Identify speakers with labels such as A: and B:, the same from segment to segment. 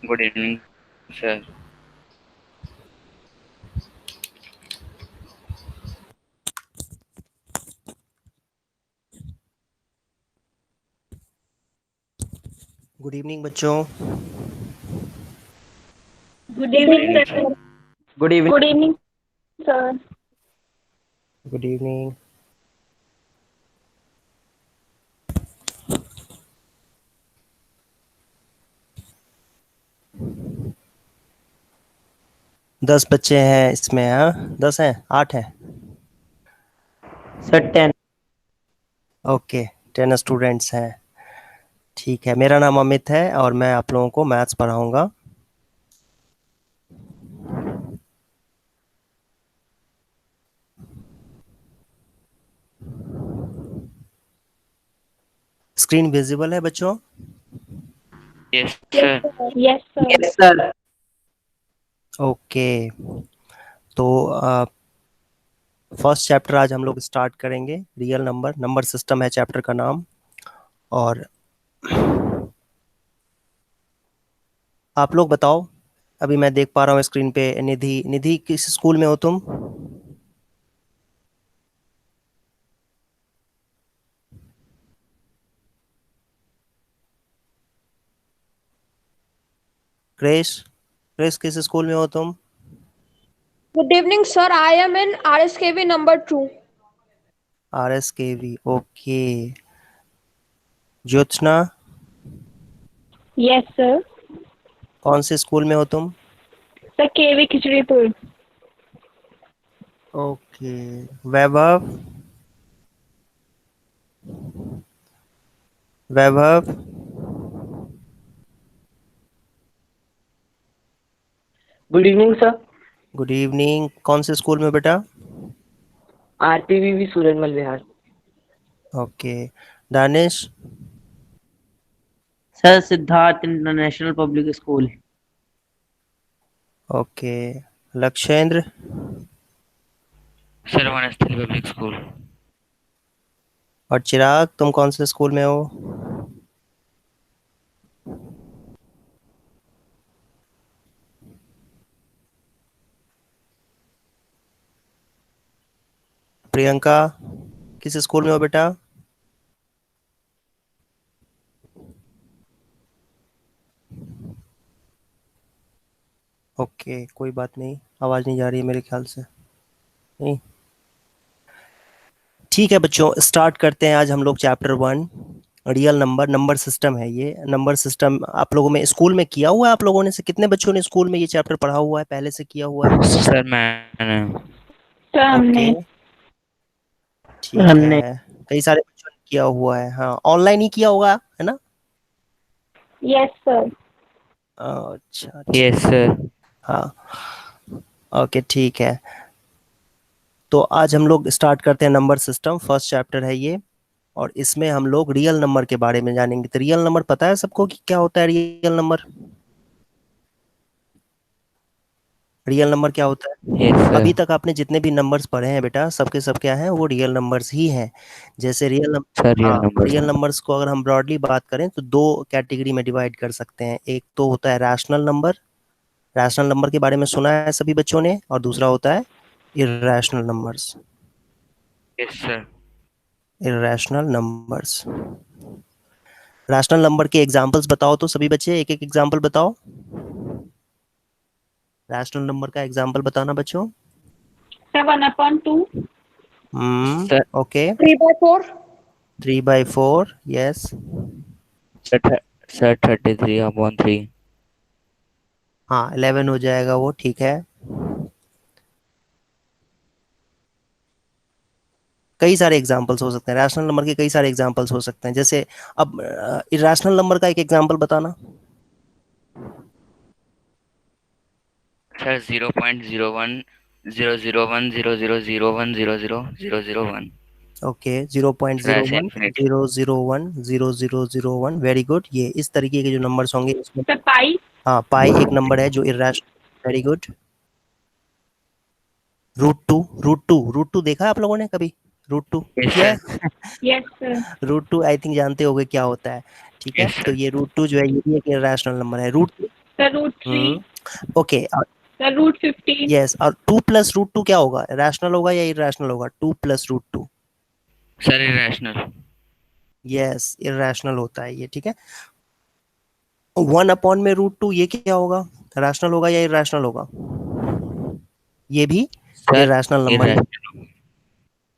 A: Good evening sir.
B: Good evening बच्चों।
C: Good
A: good
C: evening
A: evening
C: sir.
A: Sir.
D: Good evening.
C: Good evening sir.
B: Good evening. दस बच्चे हैं इसमें, हाँ 10 हैं, 8 हैं।
D: सर 10।
B: ओके, 10 स्टूडेंट्स हैं। ठीक है, मेरा नाम अमित है और मैं आप लोगों को मैथ्स पढ़ाऊंगा। स्क्रीन विजिबल है बच्चों?
A: Yes sir.
C: Yes sir.
D: Yes sir.
B: Okay, तो फर्स्ट चैप्टर आज हम लोग स्टार्ट करेंगे। रियल नंबर, नंबर सिस्टम है चैप्टर का नाम। और आप लोग बताओ, अभी मैं देख पा रहा हूँ स्क्रीन पे निधि। निधि, किस स्कूल में हो तुम? क्रेश, क्रेश किस स्कूल में हो तुम?
C: Good evening, sir. I am in RSKV number 2.
B: RSKV, okay. Jyotsna,
C: Yes, sir.
B: कौन से स्कूल में हो तुम?
C: Sir, KV Khichड़ीपुर.
B: Okay. Vaibhav, Vaibhav,
D: good evening sir.
B: Good evening. कौन से स्कूल में बेटा?
D: RPVV Surajmal Vihar.
B: Okay. Danish,
D: sir Siddharth international public school.
B: Okay. Lakshendra,
A: sir Vanasthali public school.
B: और चिराग, तुम कौन से स्कूल में हो? प्रियंका, किस स्कूल में हो बेटा? ओके, कोई बात नहीं, आवाज नहीं जा रही है मेरे ख्याल से। नहीं, ठीक है बच्चों, स्टार्ट करते हैं आज हम लोग chapter 1। Real number, number system है ये। नंबर सिस्टम आप लोगों में स्कूल में किया हुआ है? आप लोगों ने से कितने बच्चों ने स्कूल में ये चैप्टर पढ़ा हुआ है, पहले से किया हुआ है?
A: सर मैंने।
C: Sir,
B: ओके,
C: हमने.
B: ठीक
D: हमने।
B: है। कई सारे बच्चों ने किया हुआ है, हाँ ऑनलाइन ही किया होगा, है ना?
C: Yes, sir.
B: अच्छा
A: यस
B: ठीक है।
A: सर।
B: हाँ, ओके ठीक है। तो आज हम लोग स्टार्ट करते हैं नंबर सिस्टम, फर्स्ट चैप्टर है ये। और इसमें हम लोग रियल नंबर के बारे में जानेंगे। तो रियल नंबर पता है सबको कि क्या होता है रियल नंबर? रियल नंबर क्या होता है?
A: Yes sir.
B: अभी तक आपने जितने भी नंबर्स पढ़े हैं बेटा, सबके सब क्या हैं, वो रियल नंबर्स ही हैं। जैसे
A: सर रियल
B: हाँ,
A: नंबर्स।
B: रियल नंबर्स को अगर हम ब्रॉडली बात करें तो दो कैटेगरी में डिवाइड कर सकते हैं। एक तो होता है रैशनल नंबर, रैशनल नंबर के बारे में सुना है सभी बच्चों ने। और दूसरा होता है irrational numbers,
A: yes sir.
B: Irrational numbers. Rational number के एग्जांपल्स बताओ तो सभी बच्चे, एक एक एग्जांपल बताओ। रैशनल नंबर का एग्जांपल बताना बच्चों।
C: 7/2.
A: Sir
B: okay.
C: 3/4.
B: 3/4, यस।
A: सर 33/3।
B: हाँ 11 हो जाएगा वो, ठीक है। कई सारे एग्जांपल्स हो सकते हैं रैशनल नंबर के, कई सारे एग्जांपल्स हो सकते हैं। जैसे अब इरेशनल नंबर का एक एग्जांपल बताना।
A: Sir 0.01 001 001 000 1।
B: Okay, 0.01
A: infinity.
B: 001 0001, very good. ये इस तरीके के जो नंबर्स होंगे इसमें।
C: Sir, pi.
B: हाँ, पाई एक नंबर है जो irrational, very good. Root two देखा है आप लोगों ने कभी? रूट टू
A: यस
B: किया
A: सर।
B: है?
C: Yes, sir.
B: Root two I think जानते होगे क्या होता है। ठीक है,
A: यस
B: तो
A: सर।
B: ये रूट टू जो है ये भी एक इरेशनल नंबर है। Root
E: Sir, root 3.
B: Okay
E: Sir, root 15.
B: Yes, और 2 प्लस रूट 2 क्या होगा, रैशनल होगा या इरैशनल होगा? 2 plus root 2
A: sir irrational.
B: Yes, irrational होता है ये, ठीक है। 1 अपॉन में रूट 2 ये क्या होगा, रैशनल होगा या इरैशनल होगा? ये भी
A: सर
B: इरैशनल नंबर ही,
A: इरेशनल।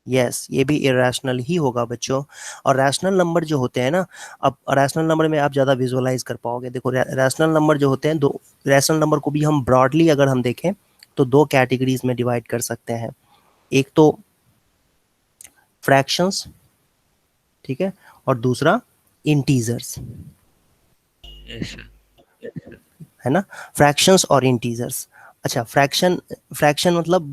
B: यस ये भी इरैशनल ही होगा बच्चों। और रैशनल नंबर जो होते हैं ना, अब रैशनल नंबर में आप ज़्यादा विजुअलाइज कर पाओगे। देखो रैशनल नंबर जो होते हैं, दो रैशनल नंबर को भी हम ब्रॉडली अगर हम देखें तो दो कैटेगरीज में डिवाइड कर सकते हैं। एक तो फ्रैक्शंस, ठीक है, और दूसरा इंटीजर्स,
A: यस सर।
B: है ना, फ्रैक्शंस और इंटीजर्स। अच्छा, फ्रैक्शन मतलब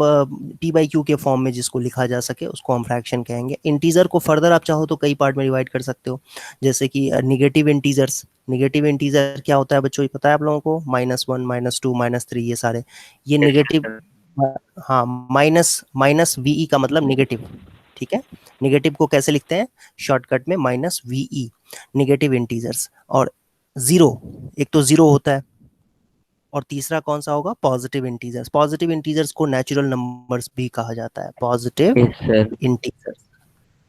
B: p बाई क्यू के फॉर्म में जिसको लिखा जा सके उसको हम फ्रैक्शन कहेंगे। इंटीजर को फर्दर आप चाहो तो कई पार्ट में डिवाइड कर सकते हो, जैसे कि निगेटिव इंटीजर्स। निगेटिव इंटीजर क्या होता है बच्चों, ये पता है आप लोगों को? -1 -2 -3 ये सारे, ये निगेटिव। हाँ, माइनस वीई का मतलब निगेटिव, ठीक है। निगेटिव को कैसे लिखते हैं शॉर्टकट में, -VE, निगेटिव इंटीजर्स। और जीरो, एक तो जीरो होता है, और तीसरा कौन सा होगा, पॉजिटिव इंटीजर्स। पॉजिटिव इंटीजर्स को नेचुरल नंबर्स भी कहा जाता है, पॉजिटिव
A: यस सर।
B: इंटीजर्स,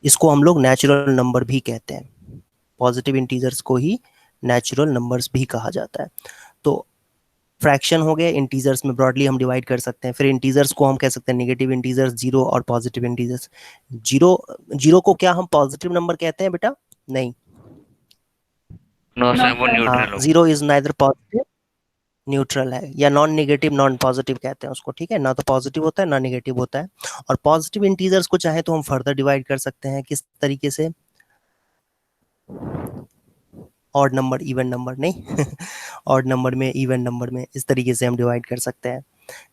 B: इसको हम लोग नेचुरल नंबर भी कहते हैं। पॉजिटिव इंटीजर्स को ही नेचुरल नंबर्स भी कहा जाता है। तो फ्रैक्शन हो गए, इंटीजर्स में ब्रॉडली हम डिवाइड कर सकते हैं। फिर इंटीजर्स को हम कह सकते हैं निगेटिव इंटीजर्स, जीरो और पॉजिटिव इंटीजर्स। जीरो, जीरो को क्या हम पॉजिटिव नंबर कहते हैं बेटा? नहीं,
A: नो
E: No,
A: सर वो
E: sir.
A: न्यूट्रल
B: हाँ,
A: होगा।
B: Zero is neither positive, neutral है, या नॉन नेगेटिव नॉन पॉजिटिव कहते हैं उसको, ठीक है। ना तो पॉजिटिव होता है ना नेगेटिव होता है। और पॉजिटिव इंटीजर्स को चाहे तो हम फर्दर डिवाइड कर सकते हैं, किस तरीके से? ऑड नंबर इवन नंबर, नहीं ऑड नंबर में इवन नंबर में, इस तरीके से हम डिवाइड कर सकते हैं,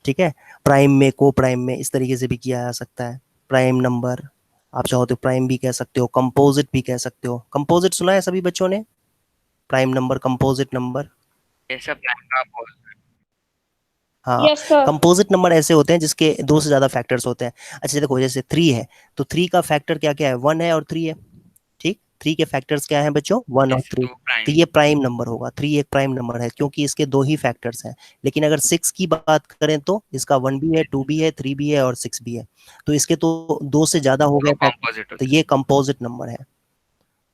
B: ठीक है। प्राइम में, को प्राइम में, इस तरीके से भी किया जा सकता है। प्राइम नंबर आप चाहो तो प्राइम भी कह सकते हो, कंपोजिट भी कह सकते हो। कंपोजिट सुना है सभी बच्चों ने? Prime number, composite number.
A: ये सब प्राइम का आप
B: हाँ,
C: Yes, sir.
B: कंपोजिट नंबर ऐसे होते हैं जिसके दो से ज्यादा फैक्टर्स होते हैं। अच्छा देखो, जैसे 3 है तो 3 का फैक्टर क्या क्या है, 1 है और 3 है, ठीक। 3 के फैक्टर्स क्या हैं बच्चों, 1 और
A: यस
B: 3।
A: टू
B: तो
A: प्राइम।
B: ये प्राइम नंबर होगा, 3 एक प्राइम नंबर है क्योंकि इसके दो ही फैक्टर्स हैं। लेकिन अगर 6 की बात करें तो इसका 1 भी है, 2 भी है, 3 भी है और 6 भी है। तो इसके तो दो से ज्यादा हो
A: दोनों
B: गए फैक्टर,
A: कंपोजिट
B: तो
A: होते
B: ये कंपोजिट नंबर है।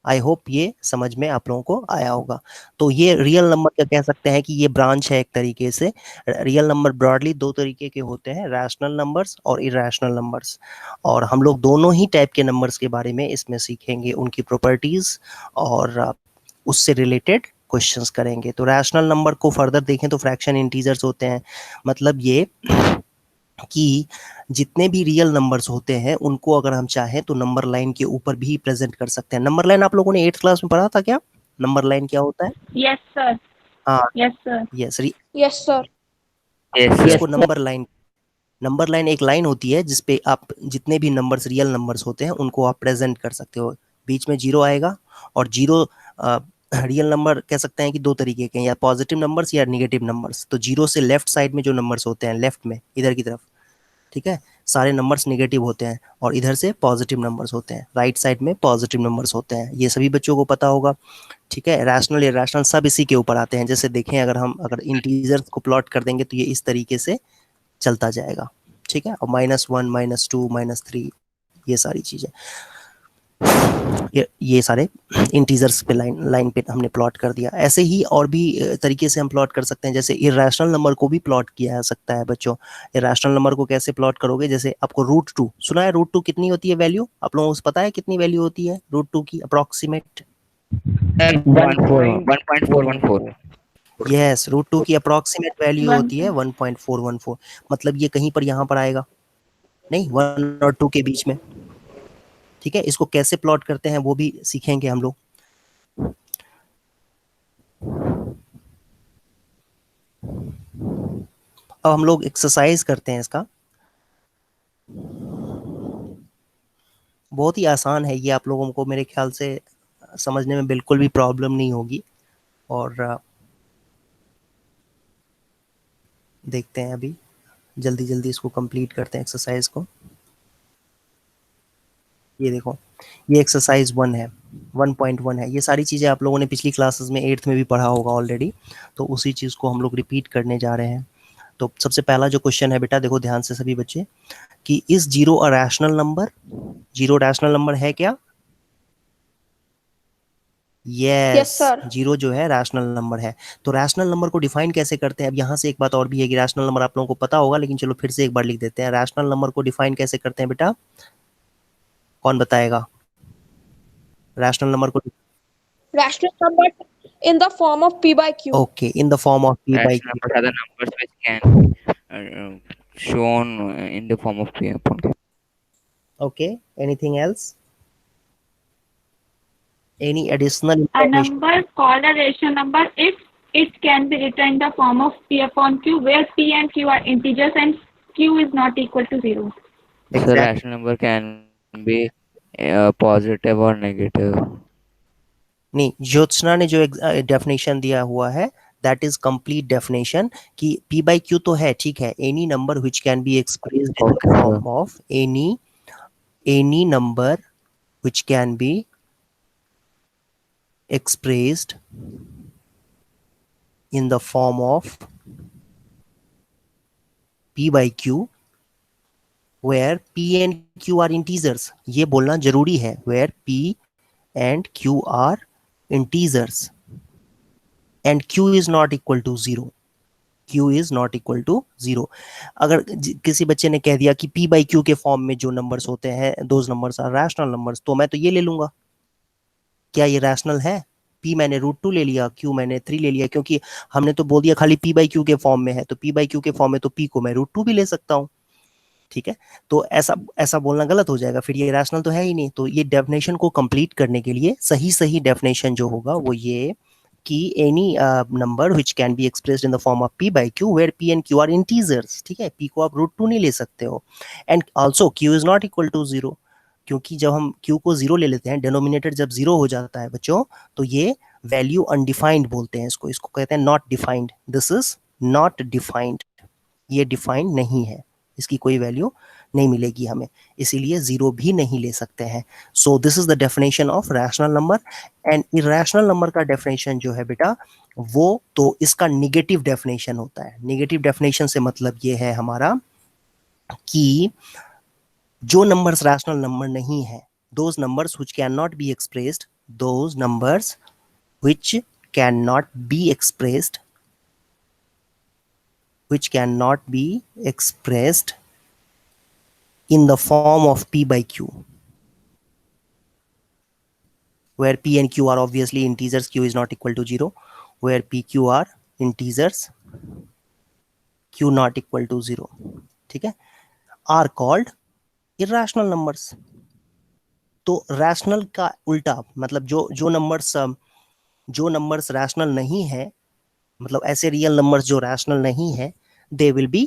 B: आई होप ये समझ में आप लोगों को आया होगा। तो ये रियल नंबर क्या कह सकते हैं कि ये ब्रांच है एक तरीके से। रियल नंबर ब्रॉडली दो तरीके के होते हैं, रैशनल नंबर्स और इरैशनल नंबर्स। और हम लोग दोनों ही टाइप के नंबर्स के बारे में इसमें सीखेंगे, उनकी प्रॉपर्टीज और उससे रिलेटेड क्वेश्चंस करेंगे। तो रैशनल नंबर को फर्दर देखें तो फ्रैक्शन इंटीजर्स होते हैं, मतलब ये कि जितने भी रियल नंबर्स होते हैं उनको अगर हम चाहें तो नंबर लाइन के ऊपर भी प्रेजेंट कर सकते हैं। नंबर लाइन आप लोगों ने 8th क्लास में पढ़ा था क्या? नंबर लाइन क्या होता है?
E: Yes, sir.
B: हाँ,
E: Yes, sir.
B: Yes,
C: Yes, sir.
A: Yes
D: Yes,
B: इसको
A: sir.
B: Number line, number line एक लाइन होती है जिसपे आप जितने भी नंबर्स रियल नंबर्स होते हैं उनको आप प्रेजेंट कर सकते हो। बीच में जीरो आएगा, और जीरो रियल नंबर कह सकते हैं कि दो तरीके के हैं, या पॉजिटिव नंबर्स या निगेटिव नंबर्स। तो जीरो से लेफ्ट साइड में जो नंबर्स होते हैं, लेफ्ट में इधर की तरफ, ठीक है, सारे नंबर्स नेगेटिव होते हैं, और इधर से पॉजिटिव नंबर्स होते हैं, राइट साइड में पॉजिटिव नंबर्स होते हैं। ये सभी बच्चों को पता होगा, ठीक है। रैशनल इरैशनल सब इसी के ऊपर आते हैं। जैसे देखें, अगर हम इंटीजर्स को प्लॉट कर देंगे तो ये इस तरीके से चलता जाएगा, ठीक है। और -1 -2 -3 ये सारी चीजें, ये सारे इंटीजर्स पे लाइन लाइन पे हमने प्लॉट कर दिया। ऐसे ही और भी तरीके से हम प्लॉट कर सकते हैं। जैसे इरैशनल नंबर को भी प्लॉट किया जा सकता है बच्चों। इरैशनल नंबर को कैसे प्लॉट करोगे, जैसे आपको √2 सुना है, √2 कितनी होती है वैल्यू, आप लोगों को पता है कितनी वैल्यू होती है √2 की अप्रोक्सीमेट?
A: सर 1.414।
B: यस, √2 की अप्रोक्सीमेट वैल्यू
E: One.
B: होती है 1.414। मतलब ये कहीं पर यहाँ पर आएगा नहीं, 1 और 2 के बीच में, ठीक है। इसको कैसे प्लॉट करते हैं वो भी सीखेंगे हम लोग। अब हम लोग एक्सरसाइज करते हैं इसका, बहुत ही आसान है ये, आप लोगों को मेरे ख्याल से समझने में बिल्कुल भी प्रॉब्लम नहीं होगी। और देखते हैं अभी, जल्दी जल्दी इसको कंप्लीट करते हैं एक्सरसाइज को। ये देखो, ये एक्सरसाइज 1 है, 1.1 है। ये सारी चीज़ें आप लोगों ने पिछली क्लासेस में 8th में भी पढ़ा होगा ऑलरेडी, तो उसी चीज़ को हम लोग रिपीट करने जा रहे हैं। तो सबसे पहला जो क्वेश्चन है बेटा, देखो ध्यान से सभी बच्चे, कि is zero a rational number? Zero rational number है क्या?
C: Yes,
B: yes,
C: sir.
B: जीरो जो है रैशनल नंबर है। तो रैशनल नंबर को डिफाइन कैसे करते हैं? अब यहाँ से एक बात और भी है कि रैशनल नंबर आप लोगों को पता होगा, लेकिन चलो फिर से एक बार लिख देते हैं। रैशनल नंबर को डिफाइन कैसे करते हैं बेटा? कौन बताएगा? रैशनल नंबर को
C: Rational number in the form of P by Q.
B: Okay, in the form of P by
A: Rational numbers are the numbers which can shown in the form of P upon Q.
B: Okay, anything else? Any additional
E: A
B: information?
E: number called a rational number if it can be written in the form of P upon Q, where P and Q are integers and Q is not equal to 0.
A: So
B: Exactly.
A: rational number can be positive or negative.
B: नहीं, ज्योत्सना ने जो definition दिया हुआ है that is complete definition, कि p by q तो है, ठीक है, any number which can be expressed in the
A: Okay,
B: form of any number which can B expressed in the form of p by q where p and q are integers। ये बोलना जरूरी है, where p and q are integers and q is not equal to 0। q is not equal to 0। अगर किसी बच्चे ने कह दिया कि p by q के फॉर्म में जो नंबर्स होते हैं those numbers are rational numbers, तो मैं तो ये ले लूंगा। क्या ये रैशनल है? p मैंने √2 ले लिया, q मैंने 3 ले लिया, क्योंकि हमने तो बोल दिया खाली p बाई q के फॉर्म में है, तो p बाई q के फॉर्म में तो p को मैं √2 भी ले सकता हूँ, ठीक है। तो ऐसा ऐसा बोलना गलत हो जाएगा, फिर ये रैशनल तो है ही नहीं। तो ये डेफिनेशन को कंप्लीट करने के लिए सही डेफिनेशन जो होगा वो ये कि any number which can be expressed in the form of p by q where p and q are integers, ठीक है। p को आप √2 नहीं ले सकते हो, and also q is not equal to 0, क्योंकि जब हम q को 0 ले लेते हैं, डिनोमिनेटर जब 0 हो जाता है बच्चों, तो ये वैल्यू अनडिफाइंड बोलते हैं इसको, इसको कहते हैं not defined. This is not defined, ये डिफाइंड नहीं है, इसकी कोई वैल्यू नहीं मिलेगी हमें, इसीलिए 0 भी नहीं ले सकते हैं। So this is the definition of rational number. And irrational number का डेफिनेशन जो है बेटा, वो तो इसका निगेटिव डेफिनेशन होता है। निगेटिव डेफिनेशन से मतलब ये है हमारा कि जो नंबर्स रैशनल नंबर नहीं है, those numbers which can not be expressed, those numbers which can not be expressed, which cannot be expressed in the form of p by q, where p and q are obviously integers, q is not equal to 0, where p q are integers, q not equal to 0, ठीक है, are called irrational numbers। तो rational का उल्टा मतलब जो numbers rational नहीं है, मतलब ऐसे रियल नंबर्स जो रैशनल नहीं है, they will be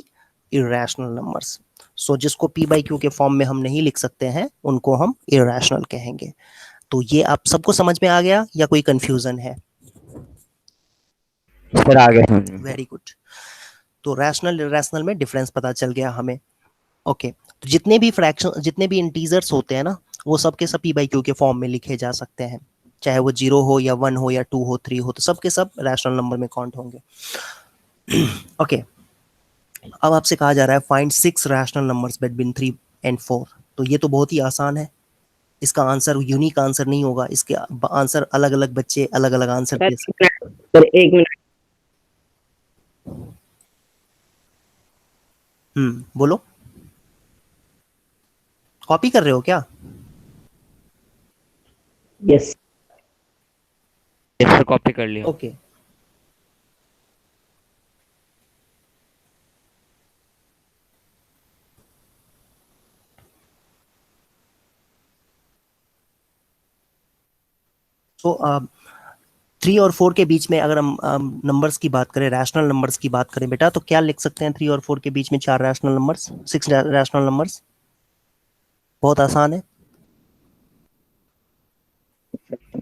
B: irrational numbers. So जिसको p बाई q के फॉर्म में हम नहीं लिख सकते हैं, उनको हम इरेशनल कहेंगे। तो ये आप सबको समझ में आ गया या कोई कंफ्यूजन है?
A: सर आ गया समझ में।
B: Very good. तो रैशनल इरेशनल में डिफरेंस पता चल गया हमें। ओके, तो जितने भी फ्रैक्शन, जितने भी इंटीजर्स होते हैं ना, वो सब के सब p बाई q के फॉर्म में लिखे जा सकते हैं, चाहे वो 0 हो या 1 हो या 2 हो 3 हो, तो सब के सब रैशनल नंबर में काउंट होंगे। ओके, अब आपसे कहा जा रहा है find 6 rational numbers between 3 and 4। तो ये तो बहुत ही आसान है, इसका आंसर यूनिक आंसर नहीं होगा, इसके आंसर अलग अलग बच्चे अलग अलग आंसर दे सकते हैं।
D: सर एक मिनट,
B: बोलो, कॉपी कर रहे हो क्या?
D: यस
A: सर कॉपी कर लिया।
B: ओके, तो 3 और 4 के बीच में अगर हम नंबर्स की बात करें, रैशनल नंबर्स की बात करें बेटा, तो क्या लिख सकते हैं 3 और 4 के बीच में? 4 रैशनल नंबर्स, 6 रैशनल नंबर्स, बहुत आसान है।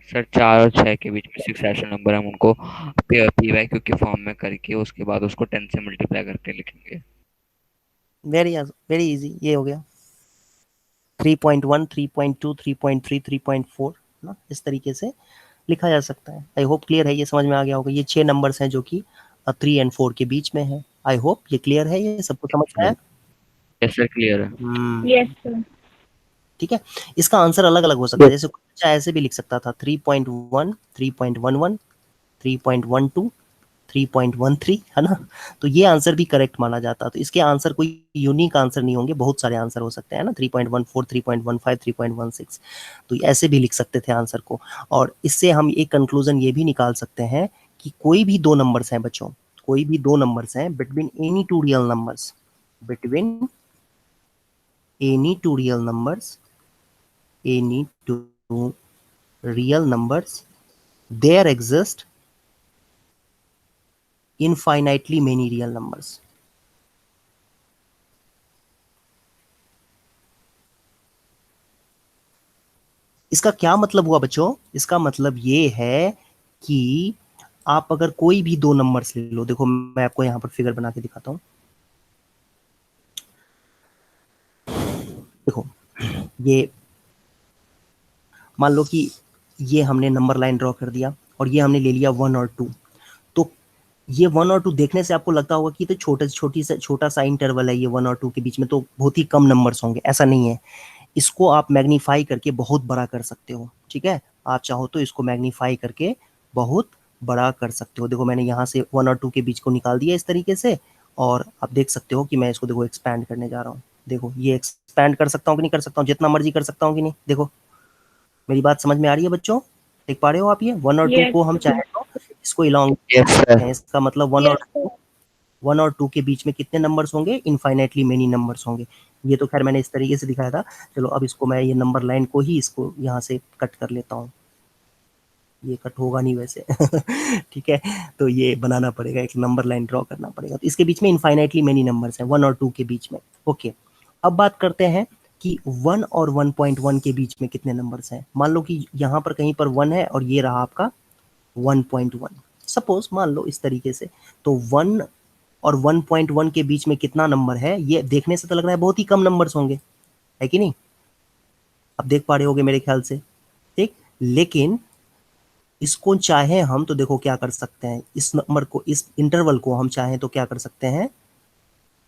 A: सर 4 और 6 के बीच में 6 रैशनल नंबर, हम उनको p बाई q के फॉर्म में करके उसके बाद उसको 10 से मल्टीप्लाई करके लिखेंगे।
B: वेरी इजी, ये हो गया 3.1, 3.2, 3.3, 3.4, ना, इस तरीके से लिखा जा सकता है। आई होप क्लियर है, ये समझ में आ गया होगा। ये 6 नंबर्स हैं जो कि 3 एंड 4 के बीच में है। आई होप ये क्लियर है, ये सबको समझ में आया।
A: यस सर, क्लियर है।
E: Yes, sir.
B: ठीक है, इसका आंसर अलग अलग हो सकता है, जैसे कुछ बच्चा ऐसे भी लिख सकता था 3.1, 3.11, 3.12, 3.13, है ना। तो ये आंसर भी करेक्ट माना जाता है। तो इसके आंसर कोई यूनिक आंसर नहीं होंगे, बहुत सारे आंसर हो सकते हैं ना, 3.14, 3.15, 3.16। तो ऐसे भी लिख सकते थे आंसर को। और इससे हम एक कंक्लूजन ये भी निकाल सकते हैं कि कोई भी दो नंबर्स हैं बच्चों, कोई भी दो नंबर्स हैं between any two real numbers, between any two real numbers, any two real numbers, there exist infinitely many real numbers. इसका क्या मतलब हुआ बच्चों? इसका मतलब ये है कि आप अगर कोई भी दो नंबर्स ले लो, देखो मैं आपको यहां पर फिगर बना के दिखाता हूं। देखो ये मान लो कि ये हमने नंबर लाइन ड्रॉ कर दिया और ये हमने ले लिया 1 और 2। तो ये 1 और 2 देखने से आपको लगता होगा कि तो छोटा सा इंटरवल है ये 1 और 2 के बीच में, तो बहुत ही कम नंबर्स होंगे। ऐसा नहीं है, इसको आप मैग्नीफाई करके बहुत बड़ा कर सकते हो। ठीक है, आप चाहो तो इसको मैग्नीफाई करके बहुत बड़ा कर सकते हो। देखो मैंने यहाँ से 1 और 2 के बीच को निकाल दिया इस तरीके से, और आप देख सकते हो कि मैं इसको देखो एक्सपैंड करने जा रहा हूँ। देखो ये एक्सपैंड कर सकता हूँ कि नहीं कर सकता हूँ, जितना मर्जी कर सकता हूँ कि नहीं। देखो मेरी बात समझ में आ रही है बच्चों, देख पा रहे हो आप? ये 1 और 2
E: Yes,
B: को हम चाहे तो इसको इलॉन्ग
A: यस सर।
B: इसका मतलब 1
E: yes,
B: और
E: sir.
B: 1 और 2 के बीच में कितने नंबर्स होंगे? इनफाइनाइटली मेनी नंबर्स होंगे। ये तो खैर मैंने इस तरीके से दिखाया था। चलो अब इसको मैं ये नंबर लाइन को ही इसको यहाँ से कट कर लेता हूँ। ये कट होगा नहीं वैसे ठीक है, तो ये बनाना पड़ेगा, एक नंबर लाइन ड्रॉ करना पड़ेगा। तो इसके बीच में इनफाइनाइटली मेनी नंबर्स हैं 1 और 2 के बीच में। ओके, अब बात करते हैं कि 1 और 1.1 के बीच में कितने नंबर्स हैं। मान लो कि यहाँ पर कहीं पर 1 है और ये रहा आपका 1.1, सपोज मान लो इस तरीके से। तो 1 और 1.1 के बीच में कितना नंबर है? ये देखने से तो लग रहा है बहुत ही कम नंबर्स होंगे, है कि नहीं? आप देख पा रहे होगे मेरे ख्याल से, ठीक। लेकिन इसको चाहे हम तो देखो क्या कर सकते हैं, इस नंबर को, इस इंटरवल को हम चाहें तो क्या कर सकते हैं,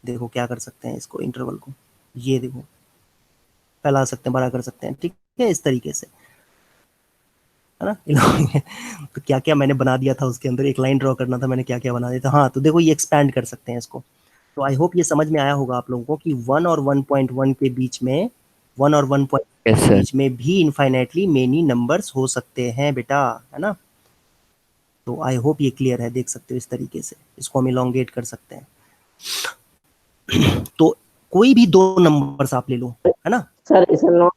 B: देखो क्या कर सकते हैं, इसको इंटरवल को ये देखो फैला सकते हैं, बड़ा कर सकते हैं। ठीक है, इस तरीके से, है ना तो क्या क्या मैंने बना दिया था उसके अंदर, एक लाइन ड्रॉ करना था, मैंने क्या क्या बना दिया था। हाँ, तो देखो ये एक्सपैंड कर सकते हैं इसको। तो आई होप ये समझ में आया होगा आप लोगों को कि 1 और 1.1 के बीच में, 1 और 1
A: यस
B: के
A: सर।
B: बीच में भी इनफाइनाइटली मेनी नंबर्स हो सकते हैं बेटा, है ना। तो आई होप ये क्लियर है, देख सकते हो इस तरीके से इसको हम इलोंगेट कर सकते हैं। तो कोई भी दो नंबर्स आप ले लो, है ना।
D: सर इसे नोट।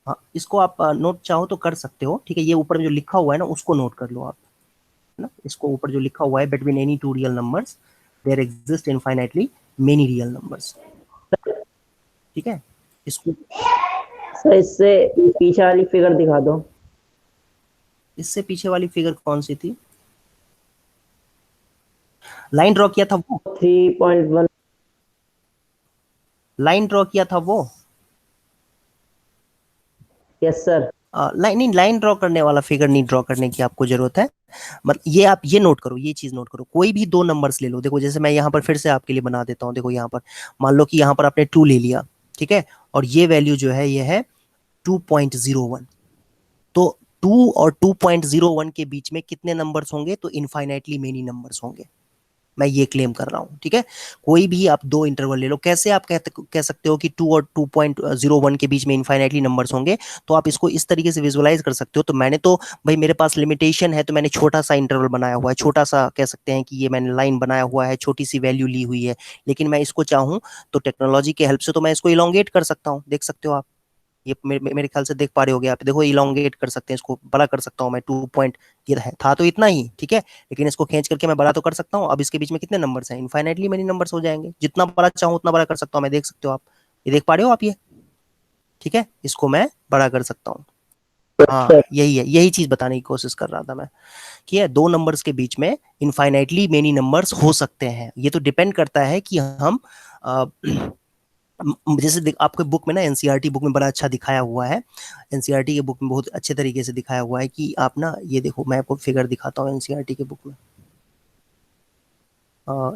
B: हाँ, इसको आप नोट चाहो तो कर सकते हो। ठीक है, ये ऊपर जो लिखा हुआ है ना उसको नोट कर लो आप, है ना। इसको ऊपर जो लिखा हुआ है, between any two real numbers there exist infinitely many real numbers. ठीक है, इसको
D: सर इससे पीछे वाली फिगर दिखा दो।
B: इससे पीछे वाली फिगर कौन सी थी? लाइन ड्रॉ किया था वो,
D: 3.1।
B: लाइन ड्रॉ किया था वो।
D: Yes sir.
B: लाइन नहीं, लाइन ड्रॉ करने वाला फिगर नहीं ड्रॉ करने की आपको जरूरत है। मतलब ये आप ये नोट करो, ये चीज नोट करो, कोई भी दो नंबर्स ले लो। देखो जैसे मैं यहाँ पर फिर से आपके लिए बना देता हूँ। देखो यहाँ पर मान लो कि यहाँ पर आपने 2 ले लिया, ठीक है, और ये वैल्यू जो है ये है 2.01। तो 2 और 2.01 के बीच में कितने नंबर्स होंगे? तो इनफाइनाइटली मेनी नंबर्स होंगे, मैं ये क्लेम कर रहा हूं। ठीक है, कोई भी आप दो इंटरवल ले लो। कैसे आप कह सकते हो कि 2 और 2.01 के बीच में इनफाइनाइटली नंबर्स होंगे? तो आप इसको इस तरीके से विजुअलाइज कर सकते हो। तो मैंने तो भाई मेरे पास लिमिटेशन है, तो मैंने छोटा सा इंटरवल बनाया हुआ है, छोटा सा कह सकते हैं कि ये मैंने लाइन बनाया हुआ है, छोटी सी वैल्यू ली हुई है। लेकिन मैं इसको चाहूँ तो टेक्नोलॉजी के हेल्प से तो मैं इसको इलोंगेट कर सकता हूँ। देख सकते हो आप, ये मेरे ख्याल से देख पा रहे होगे आप। देखो इलोंगेट कर सकते हैं इसको, बड़ा कर सकता हूँ मैं। 2 पॉइंट ये था तो इतना ही, ठीक है, लेकिन इसको खींच करके मैं बड़ा तो कर सकता हूँ। अब इसके बीच में कितने नंबर्स हैं? इनफाइनाइटली मेनी नंबर्स हो जाएंगे। जितना बड़ा चाहूँ उतना बड़ा कर सकता हूँ मैं। देख सकते हो आप, ये देख पा रहे हो आप ये, ठीक है, इसको मैं बड़ा कर सकता हूँ। हाँ, यही है, यही चीज बताने की कोशिश कर रहा था मैं कि है दो नंबर्स के बीच में इनफाइनाइटली मेनी नंबर्स हो सकते हैं। ये तो डिपेंड करता है कि हम जैसे आपके बुक में ना, एनसीईआरटी बुक में बड़ा अच्छा दिखाया हुआ है, एनसीईआरटी के बुक में बहुत अच्छे तरीके से दिखाया हुआ है कि आप ना, ये देखो मैं आपको फिगर दिखाता हूँ एनसीईआरटी के बुक में।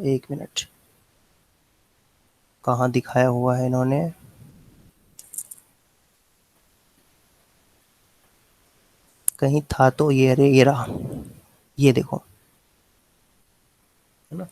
B: एक मिनट, कहाँ दिखाया हुआ है इन्होंने? कहीं था तो ये, अरे ये रहा, ये देखो, है ना,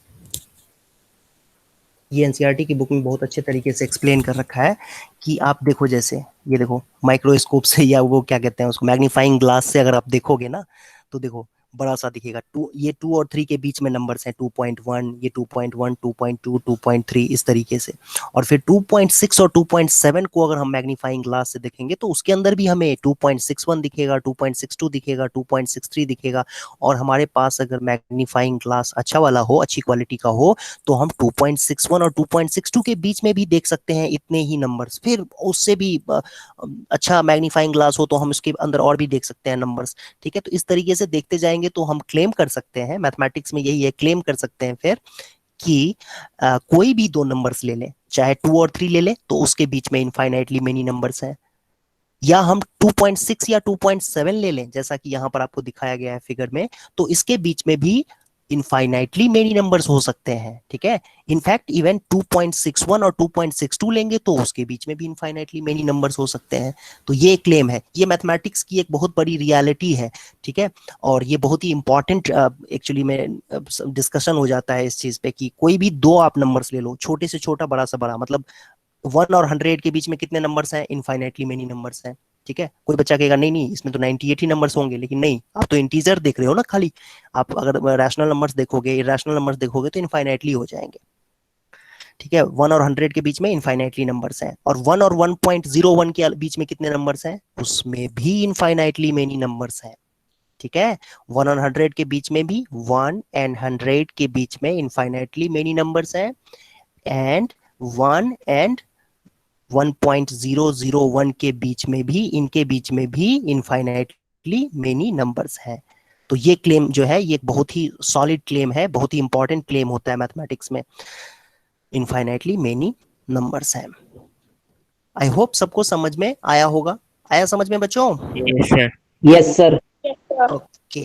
B: ये एनसीईआरटी की बुक में बहुत अच्छे तरीके से एक्सप्लेन कर रखा है कि आप देखो, जैसे ये देखो माइक्रोस्कोप से, या वो क्या कहते हैं उसको, मैग्नीफाइंग ग्लास से अगर आप देखोगे ना, तो देखो बड़ा सा दिखेगा। ये 2 और 3 के बीच में नंबर्स हैं, 2.1, ये 2.1, 2.2, 2.3, इस तरीके से। और फिर 2.6 और 2.7 को अगर हम मैग्नीफाइंग ग्लास से देखेंगे तो उसके अंदर भी हमें 2.61 दिखेगा, 2.62 दिखेगा, 2.63 दिखेगा। और हमारे पास अगर मैग्नीफाइंग ग्लास अच्छा वाला हो, अच्छी क्वालिटी का हो, तो हम 2.61 और 2.62 के बीच में भी देख सकते हैं इतने ही नंबर्स। फिर उससे भी अच्छा मैग्नीफाइंग ग्लास हो तो हम उसके अंदर और भी देख सकते हैं नंबर्स। ठीक है, तो इस तरीके से देखते जाएंगे तो हम क्लेम कर सकते हैं, मैथमेटिक्स में यही है, क्लेम कर सकते हैं फिर कि कोई भी दो नंबर्स ले लें, चाहे 2 और 3 ले लें, तो उसके बीच में इनफाइनाइटली मेनी नंबर्स हैं। या हम 2.6 या 2.7 ले लें, जैसा कि यहां पर आपको दिखाया गया है फिगर में, तो इसके बीच में भी इनफाइनाइटली मेनी नंबर्स हो सकते हैं। ठीक है, इनफैक्ट इवन 2.61 और 2.62 लेंगे तो उसके बीच में भी इनफाइनाइटली मेनी नंबर्स हो सकते हैं। तो ये क्लेम है, ये मैथमेटिक्स की एक बहुत बड़ी रियलिटी है। ठीक है, और ये बहुत ही इंपॉर्टेंट एक्चुअली में डिस्कशन हो जाता है इस चीज पे कि कोई भी दो आप नंबर्स ले लो, छोटे से छोटा, बड़ा से बड़ा, मतलब 1 और 100 के बीच में कितने नंबर्स हैं? इनफाइनाइटली मेनी नंबर्स हैं। ठीक है, कोई बच्चा कहेगा नहीं नहीं इसमें तो 98 ही नंबर्स होंगे, लेकिन नहीं, आप तो इंटीजर देख रहे हो ना खाली। आप अगर रैशनल नंबर्स देखोगे, इरैशनल नंबर्स देखोगे तो इनफाइनाइटली हो जाएंगे। ठीक है, 1 और 100 के बीच में इनफाइनाइटली नंबर्स हैं। और 1 और 1.01 के बीच में कितने नंबर्स हैं? उसमें भी इनफाइनाइटली मेनी नंबर्स हैं। ठीक है, 1 और 100 के बीच में भी, 1 एंड 100 के बीच में इनफाइनाइटली मेनी नंबर्स हैं। एंड 1 एंड 1.001 के बीच में भी, इनके बीच में भी इनफाइनाइटली मेनी नंबर्स हैं। तो ये क्लेम जो है, ये एक बहुत ही सॉलिड क्लेम है, बहुत ही इंपॉर्टेंट क्लेम होता है मैथमेटिक्स में, इनफाइनाइटली मेनी नंबर्स हैं। आई होप सबको समझ में आया होगा। आया समझ में बच्चों?
A: Yes sir.
D: Yes sir.
B: Okay,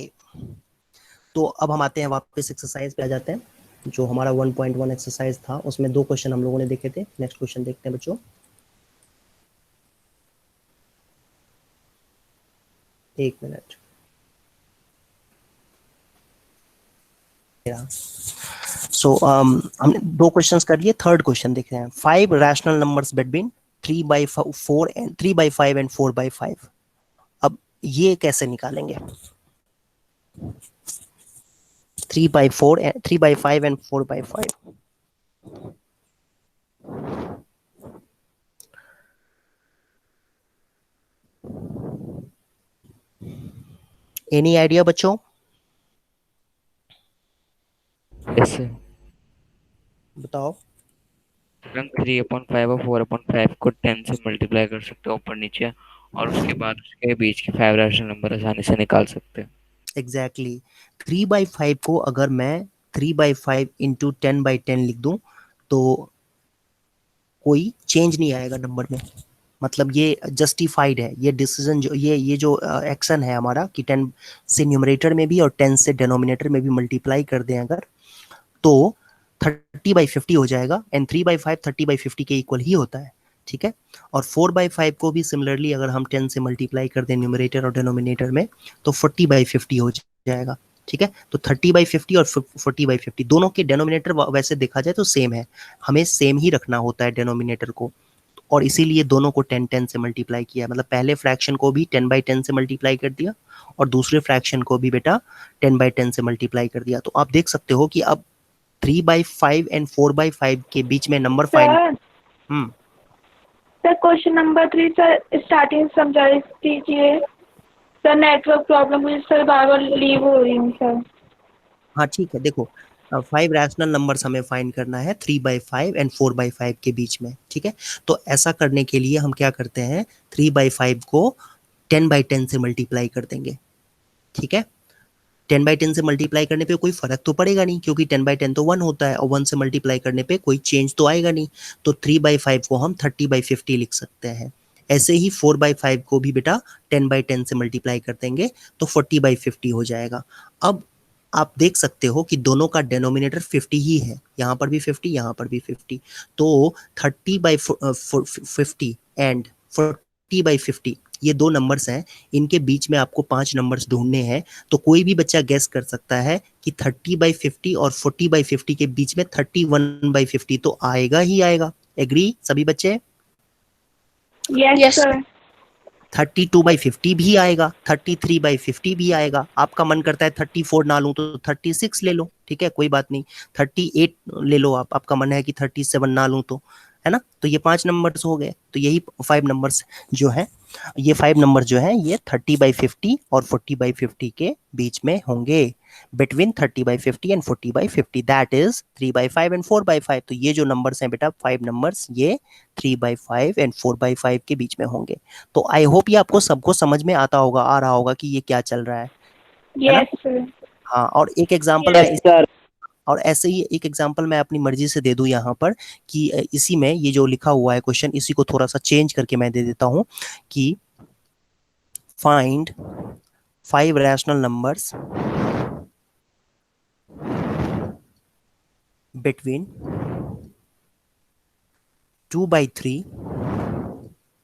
B: तो अब हम आते हैं वापस एक्सरसाइज पे आ जाते हैं। जो हमारा 1.1 एक्सरसाइज था उसमें 2 क्वेश्चन हम लोगों ने देखे थे। नेक्स्ट क्वेश्चन देखते हैं बच्चों। एक मिनट, हमने 2 क्वेश्चंस कर लिए। थर्ड क्वेश्चन देख रहे हैं। 5 rational numbers between 3/4 and 3/5 and 4/5। अब ये कैसे निकालेंगे? 3/4 एंड 3/5 एंड 4/5। एनी आइडिया बच्चों?
A: Yes sir.
B: बताओ।
A: हम 3/5 और 4/5 को 10 से मल्टीप्लाई कर सकते हैं ऊपर नीचे, और उसके बाद उसके बीच के 5 रैशनल नंबर आसानी से निकाल सकते हैं।
B: एग्जैक्टली, 3/5 को अगर मैं 3/5 इंटू 10/10 लिख दूं तो कोई चेंज नहीं आएगा नंबर में। मतलब ये जस्टिफाइड है, ये डिसीजन, जो ये जो एक्शन है हमारा कि 10 से न्यूमरेटर में भी और 10 से डिनोमिनेटर में भी मल्टीप्लाई कर दें अगर, तो 30/50 हो जाएगा। एंड 3/5 30/50 के इक्वल ही होता है। ठीक है, और 4/5 को भी सिमिलरली अगर हम 10 से मल्टीप्लाई कर दें न्यूमरेटर और डिनोमिनेटर में तो 40/50 हो जाएगा। ठीक है, तो 30/50 और 40/50 दोनों के डिनोमिनेटर वैसे देखा जाए तो सेम है, हमें सेम ही रखना होता है डिनोमिनेटर को, और इसीलिए दोनों को 10 से मल्टीप्लाई किया। मतलब पहले फ्रैक्शन को भी 10/10 से मल्टीप्लाई कर दिया और दूसरे फ्रैक्शन को भी बेटा 10/10 से मल्टीप्लाई कर दिया। तो आप देख सकते हो कि अब 3/5 एंड 4/5 के बीच में number find.
E: Sir sir question number 3 sir starting समझा दीजिए सर। नेटवर्क प्रॉब्लम मुझे सर बार बार लीव हो रही हूँ सर।
B: हाँ ठीक है, देखो 5 रैशनल नंबर्स हमें फाइंड करना है 3/5 एंड 4/5 के बीच में। ठीक है, तो ऐसा करने के लिए हम क्या करते हैं, 3/5 को 10/10 से मल्टीप्लाई कर देंगे। ठीक है, 10/10 से मल्टीप्लाई करने पे कोई फर्क तो पड़ेगा नहीं, क्योंकि 10/10 तो 1 होता है और 1 से मल्टीप्लाई करने पे कोई चेंज तो आएगा नहीं। तो 3/5 को हम 30/50 लिख सकते हैं। ऐसे ही 4/5 को भी बेटा 10/10 से मल्टीप्लाई कर देंगे तो 40/50 हो जाएगा। अब आप देख सकते हो कि दोनों का डिनोमिनेटर 50 ही है, यहाँ पर भी 50, यहाँ पर भी 50। तो 30/50 एंड 40/50 ये दो नंबर्स हैं, इनके बीच में आपको 5 नंबर्स ढूंढने हैं। तो कोई भी बच्चा गेस कर सकता है कि 30/50 और 40/50 के बीच में 31/50 तो आएगा ही आएगा। एग्री सभी बच्चे?
E: Yes,
C: Yes.
E: sir.
B: 32/50 भी आएगा, 33/50 भी आएगा। आपका मन करता है 34 ना लूं तो 36 ले लो, ठीक है, कोई बात नहीं। 38 ले लो आप, आपका मन है कि 37 ना लूं तो, है ना। तो ये 5 नंबर्स हो गए। तो यही 5 नंबर्स जो है, ये 5 नंबर जो है ये 30/50 और 40/50 के बीच में होंगे। Between 30/50 and 40/50, that is 3/5 and 4/5। तो ये जो नंबर्स हैं बेटा 5 नंबर्स, ये 3/5 एंड 4/5 के बीच में होंगे। तो आई होप ये आपको सबको समझ में आता होगा, आ रहा होगा कि ये क्या चल रहा है ना?
E: Yes, sir.
B: हाँ, और एक एग्जांपल
D: यस सर।
B: और ऐसे ही एक एग्जांपल मैं अपनी मर्जी से दे दूं यहाँ पर कि इसी में ये जो लिखा हुआ है क्वेश्चन, इसी को थोड़ा सा चेंज करके मैं दे देता हूँ कि find 5 rational numbers between 2/3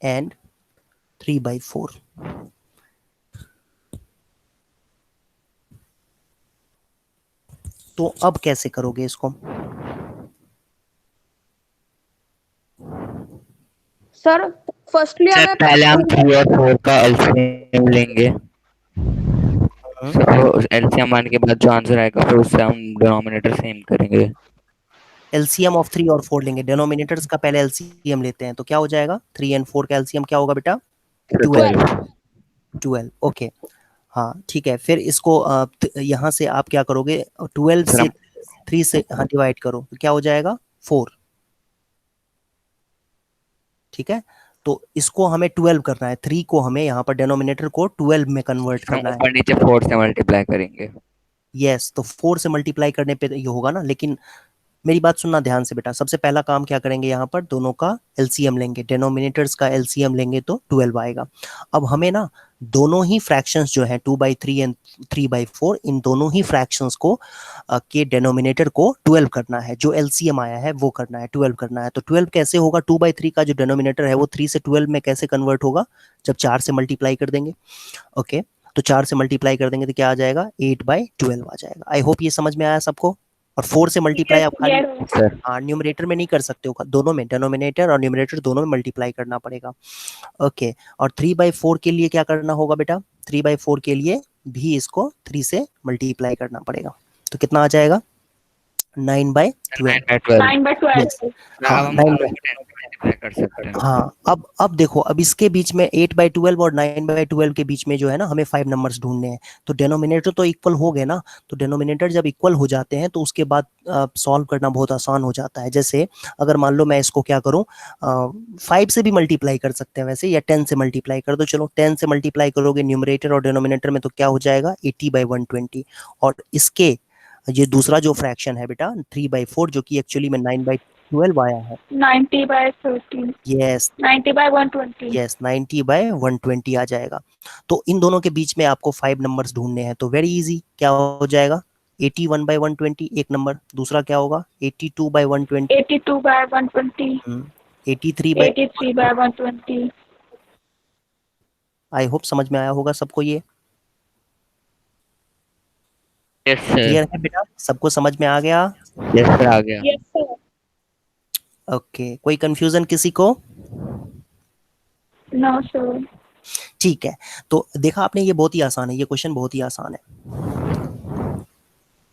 B: and 3/4। तो अब कैसे करोगे इसको?
C: सर फर्स्टली
A: सर
C: हमें
A: पहले हम 3 और 4 का एलसीएम लेंगे। एलसीएम आने के बाद जो आंसर आएगा फिर उससे हम डिनोमिनेटर सेम करेंगे।
B: एलसीएम ऑफ 3 और 4 लेंगे, डिनोमिनेटर्स का पहले एलसीएम लेते हैं। तो क्या हो जाएगा? 3 एंड 4 का एलसीएम क्या होगा बेटा? 12। ओके, हाँ ठीक है। फिर इसको यहाँ से आप क्या करोगे? 12 से 3 से हाँ डिवाइड करो तो क्या हो जाएगा? 4। ठीक है, तो इसको हमें 12 करना है। 3 को हमें यहाँ पर डिनोमिनेटर को 12 में कन्वर्ट
A: हम
B: करना है।
A: ऊपर नीचे 4 से मल्टीप्लाई करेंगे।
B: यस, तो 4 से मल्टीप्लाई करने पे ये होगा ना। लेकिन मेरी बात सुनना ध्यान से बेटा, सबसे पहला काम क्या करेंगे, यहाँ पर दोनों का एलसीएम लेंगे, डिनोमिनेटर्स का एलसीएम लेंगे तो 12 आएगा। अब हमें ना दोनों ही फ्रैक्शंस जो हैं 2/3 एंड 3/4, इन दोनों ही फ्रैक्शंस को के डिनोमिनेटर को 12 करना है। जो एलसीएम आया है वो करना है, 12 करना है। तो 12 कैसे होगा? 2/3 का जो डिनोमिनेटर है वो 3 से 12 में कैसे कन्वर्ट होगा? जब 4 से मल्टीप्लाई कर देंगे। ओके, तो 4 से मल्टीप्लाई कर देंगे तो क्या आ जाएगा? 8/12 आ जाएगा। आई होप ये समझ में आया सबको। और 4 से मल्टीप्लाई आप खाली
E: Yes.
B: हाँ न्यूमरेटर में नहीं कर सकते हो, दोनों में, डिनोमिनेटर और न्यूमरेटर दोनों में मल्टीप्लाई करना पड़ेगा। ओके, और 3/4 के लिए क्या करना होगा बेटा? 3/4 के लिए भी इसको 3 से मल्टीप्लाई करना पड़ेगा। तो कितना आ जाएगा? 9/12।
A: 9/12।
E: 9/12.
B: Yes.
A: अब
B: हाँ
A: हम
B: 9
A: मल्टीप्लाई कर सकते हैं।
B: हाँ, अब देखो, अब इसके बीच में 8/12 और 9/12 के बीच में जो है ना, हमें 5 नंबर्स ढूंढने हैं। तो डिनोमिनेटर तो इक्वल हो गए ना, तो डिनोमिनेटर जब इक्वल हो जाते हैं तो उसके बाद सॉल्व करना बहुत आसान हो जाता है। जैसे अगर मान लो मैं इसको क्या करूं, 5 से भी मल्टीप्लाई कर सकते हैं वैसे, या 10 से मल्टीप्लाई कर दो। चलो 10 से मल्टीप्लाई करोगे न्यूमरेटर और डिनोमिनेटर में तो क्या हो जाएगा? 80/120। और इसके ये दूसरा जो फ्रैक्शन है बेटा 3/4, जो कि एक्चुअली में 9/12 आया है।
E: 90/13.
B: यस
E: 90/120.
B: यस 90/120 आ जाएगा। तो इन दोनों के बीच में आपको 5 नंबर्स ढूंढने हैं। तो वेरी इजी, क्या हो जाएगा? 81/120 एक नंबर, दूसरा क्या होगा? 82/120,
E: 82/120.
B: 83
E: 83/120.
B: आई होप समझ में आया होगा सबको। ये
A: यस सर।
B: क्लियर है बेटा? सबको समझ में आ गया?
A: यस सर, आ गया।
E: Yes, sir.
B: ओके, कोई कंफ्यूजन किसी को?
E: No, sir.
B: ठीक है, तो देखा आपने, ये बहुत ही आसान है, ये क्वेश्चन बहुत ही आसान है।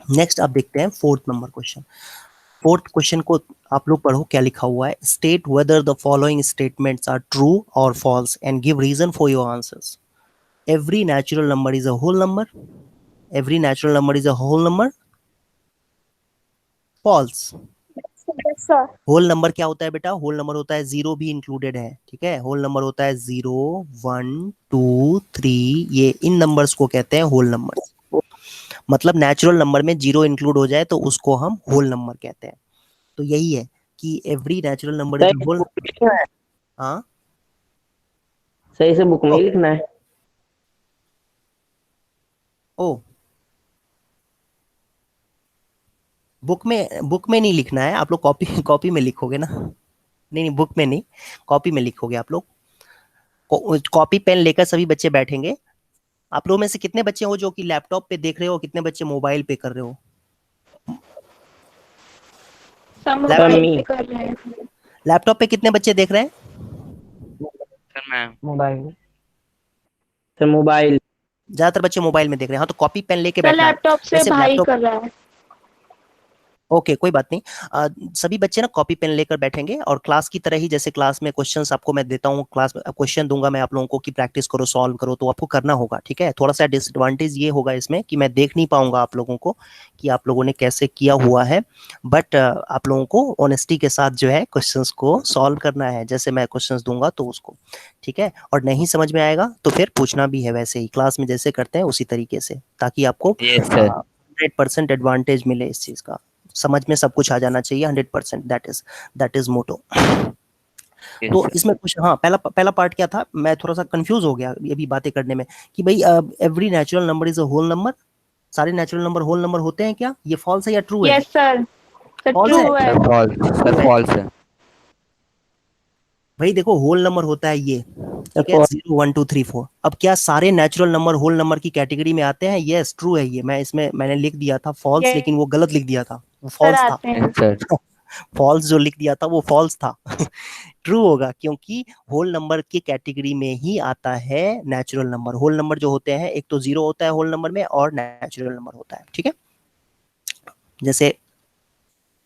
B: नेक्स्ट आप देखते हैं 4th number question. 4th question को आप लोग पढ़ो, क्या लिखा हुआ है। State whether the following statements are true और false and give reason for your answers. Every natural number is a whole number. Every natural number is a whole number. False.
C: Yes, sir.
B: Whole number क्या होता है बेटा? Whole number होता है, zero भी included है, ठीक है। होल नंबर होता है 0, 1, 2, 3, ये इन नंबर्स को कहते हैं होल नंबर। मतलब नेचुरल नंबर में जीरो इंक्लूड हो जाए तो उसको हम होल नंबर कहते हैं। तो यही है कि एवरी नेचुरल नंबर इज
D: सही से
B: होल।
D: बुक में लिखना है,
B: हाँ
D: सही से बुक में ही लिखना है।
B: ओ, बुक में नहीं लिखना है, आप लोग कॉपी कॉपी में लिखोगे ना। नहीं नहीं, बुक में नहीं, कॉपी में लिखोगे आप लोग। कॉपी पेन लेकर सभी बच्चे बैठेंगे। आप लोगों में से कितने बच्चे हो जो कि लैपटॉप पे देख रहे हो, कितने बच्चे मोबाइल पे कर रहे हो?
E: सब
B: लैपटॉप
E: मोबाइल
D: मी
E: पे कर रहे हैं।
B: लैपटॉप पे कितने बच्चे देख रहे हैं?
A: सर मैं
D: मोबाइल से मोबाइल।
B: ज्यादातर बच्चे मोबाइल में देख रहे हैं। हाँ, तो कॉपी पेन लेके
E: सर
B: बैठना है।
E: लैपटॉप से
B: वैसे
E: भाई
B: लैपटॉप,
E: कर रहा है।
B: ओके कोई बात नहीं। सभी बच्चे ना कॉपी पेन लेकर बैठेंगे और क्लास की तरह ही, जैसे क्लास में क्वेश्चंस आपको मैं देता हूँ, क्लास में क्वेश्चन दूंगा मैं आप लोगों को कि प्रैक्टिस करो, सॉल्व करो, तो आपको करना होगा। ठीक है, थोड़ा सा डिसएडवांटेज ये होगा इसमें कि मैं देख नहीं पाऊंगा आप लोगों को कि आप लोगों ने कैसे किया हुआ है, बट आप लोगों को ऑनेस्टी के साथ जो है क्वेश्चंस को सॉल्व करना है, जैसे मैं क्वेश्चंस दूंगा तो उसको। ठीक है, और नहीं समझ में आएगा तो फिर पूछना भी है, वैसे ही क्लास में जैसे करते हैं उसी तरीके से, ताकि आपको
A: यस सर
B: 100% एडवांटेज मिले इस चीज का। समझ में सब कुछ आ जाना चाहिए 100%, दैट इज मोटो।
A: यस
B: तो
A: सर
B: इसमें कुछ, हाँ, पहला पहला पार्ट क्या था, मैं थोड़ा सा कंफ्यूज हो गया ये भी बातें करने में कि भाई every natural number is a whole number. सारे नेचुरल नंबर होल नंबर होते हैं क्या? ये फॉल्स है या ट्रू है?
E: Yes sir, sir
B: false
E: true
B: है।
E: है।
A: सर फॉल्स, सर फॉल्स है।
B: भाई देखो, होल नंबर होता है ये, ठीक है, 0 1 2 3 4। अब क्या सारे नेचुरल नंबर होल नंबर की कैटेगरी में आते हैं? यस, ट्रू है ये। मैं इसमें मैंने लिख दिया था फॉल्स,
E: यस
B: लेकिन वो गलत लिख दिया था, वो
E: सर
B: फॉल्स था।
E: आते हैं।
A: यस सर
B: फॉल्स जो लिख दिया था वो फॉल्स था। ट्रू होगा, क्योंकि होल नंबर की कैटेगरी में ही आता है नेचुरल नंबर। होल नंबर जो होते हैं, एक तो जीरो होता है होल नंबर में और नेचुरल नंबर होता है। ठीक है, जैसे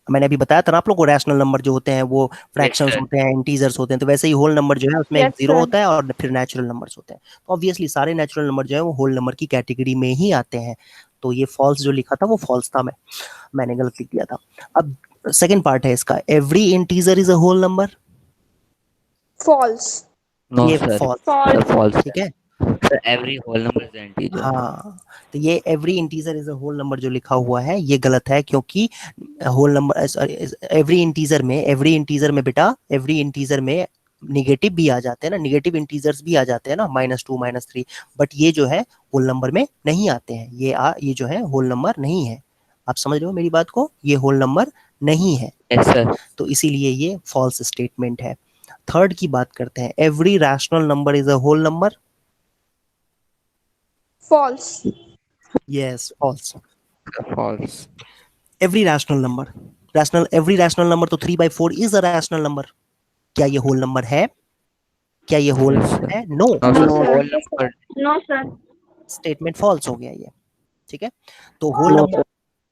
B: मैंने अभी बताया था ना आप लोगों को, रैशनल नंबर जो होते हैं वो
A: यस
B: फ्रैक्शंस
A: सर
B: होते हैं, इंटीजर्स होते हैं, तो वैसे ही होल नंबर जो है उसमें एक
E: यस
B: जीरो
E: सर।
B: होता है और फिर नेचुरल नंबर्स होते हैं। तो ऑब्वियसली सारे नेचुरल नंबर जो है वो होल नंबर की कैटेगरी में ही आते हैं। तो ये फॉल्स जो लिखा था वो फॉल्स था, मैंने गलत लिख दिया था। अब सेकंड पार्ट है इसका, every integer is a whole number.
C: False.
A: No
B: ये
A: sir,
B: false,
A: sir
E: false.
A: False
B: ठीक है।
A: Sir every whole number is an integer.
B: हाँ, तो ये every integer is a whole number जो लिखा हुआ है ये गलत है, क्योंकि होल नंबर, एवरी इंटीजर में बेटा, एवरी इंटीजर में निगेटिव भी आ जाते हैं ना, निगेटिव इंटीजर्स भी आ जाते हैं ना, -2 -3, बट ये जो है होल नंबर में नहीं आते हैं। ये जो है होल नंबर नहीं है। आप समझ रहे हो मेरी बात को? ये होल नंबर नहीं है,
A: यस सर
B: तो इसीलिए ये फॉल्स स्टेटमेंट है। थर्ड की बात करते हैं, every rational number is a whole number.
C: False.
B: Yes, false.
A: False
B: every rational number तो 3/4 इज अ रैशनल नंबर। क्या ये होल नंबर है? क्या ये होल
A: यस
B: नंबर
A: सर
B: है? No,
A: no
E: no
A: sir
E: sir.
A: Whole number
E: no sir.
B: Statement false हो गया ये। ठीक है, तो होल
D: नो
B: नंबर,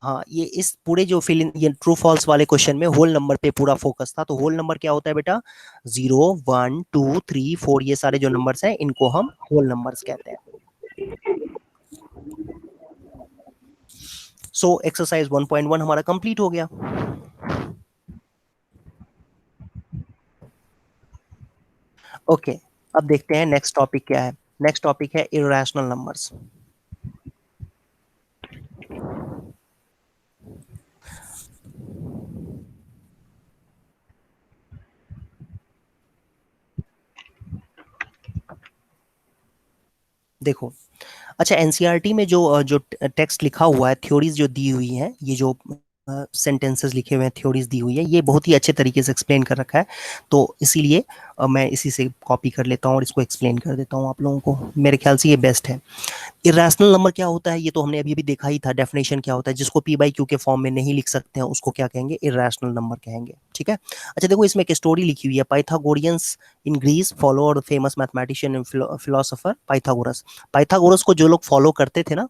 B: हाँ, ये इस पूरे जो फिल इन, ये ट्रू फॉल्स वाले क्वेश्चन में होल नंबर पे पूरा फोकस था। तो होल नंबर क्या होता है बेटा? 0 1 2 3 4, ये सारे जो नंबर्स हैं इनको हम होल नंबर्स कहते हैं। सो एक्सरसाइज 1.1 हमारा कंप्लीट हो गया। ओके, अब देखते हैं नेक्स्ट टॉपिक क्या है। नेक्स्ट टॉपिक है इर्रेशनल नंबर्स। देखो, अच्छा, एनसीईआरटी में जो टेक्स्ट लिखा हुआ है, थ्योरीज जो दी हुई हैं, ये जो सेंटेंसेस लिखे हुए हैं, थ्योरीज दी हुई है, ये बहुत ही अच्छे तरीके से एक्सप्लेन कर रखा है। तो इसीलिए मैं इसी से कॉपी कर लेता हूँ और इसको एक्सप्लेन कर देता हूँ आप लोगों को। मेरे ख्याल से ये बेस्ट है। इरेशनल नंबर क्या होता है ये तो हमने अभी अभी देखा ही था, डेफिनेशन क्या होता है। जिसको पी बाई क्यू के फॉर्म में नहीं लिख सकते हैं उसको क्या कहेंगे? इरेशनल नंबर कहेंगे। ठीक है, अच्छा देखो, इसमें एक स्टोरी लिखी हुई है। Pythagoreans in Greece followed famous mathematician and philosopher Pythagoras. Pythagoras को जो लोग फॉलो करते थे ना,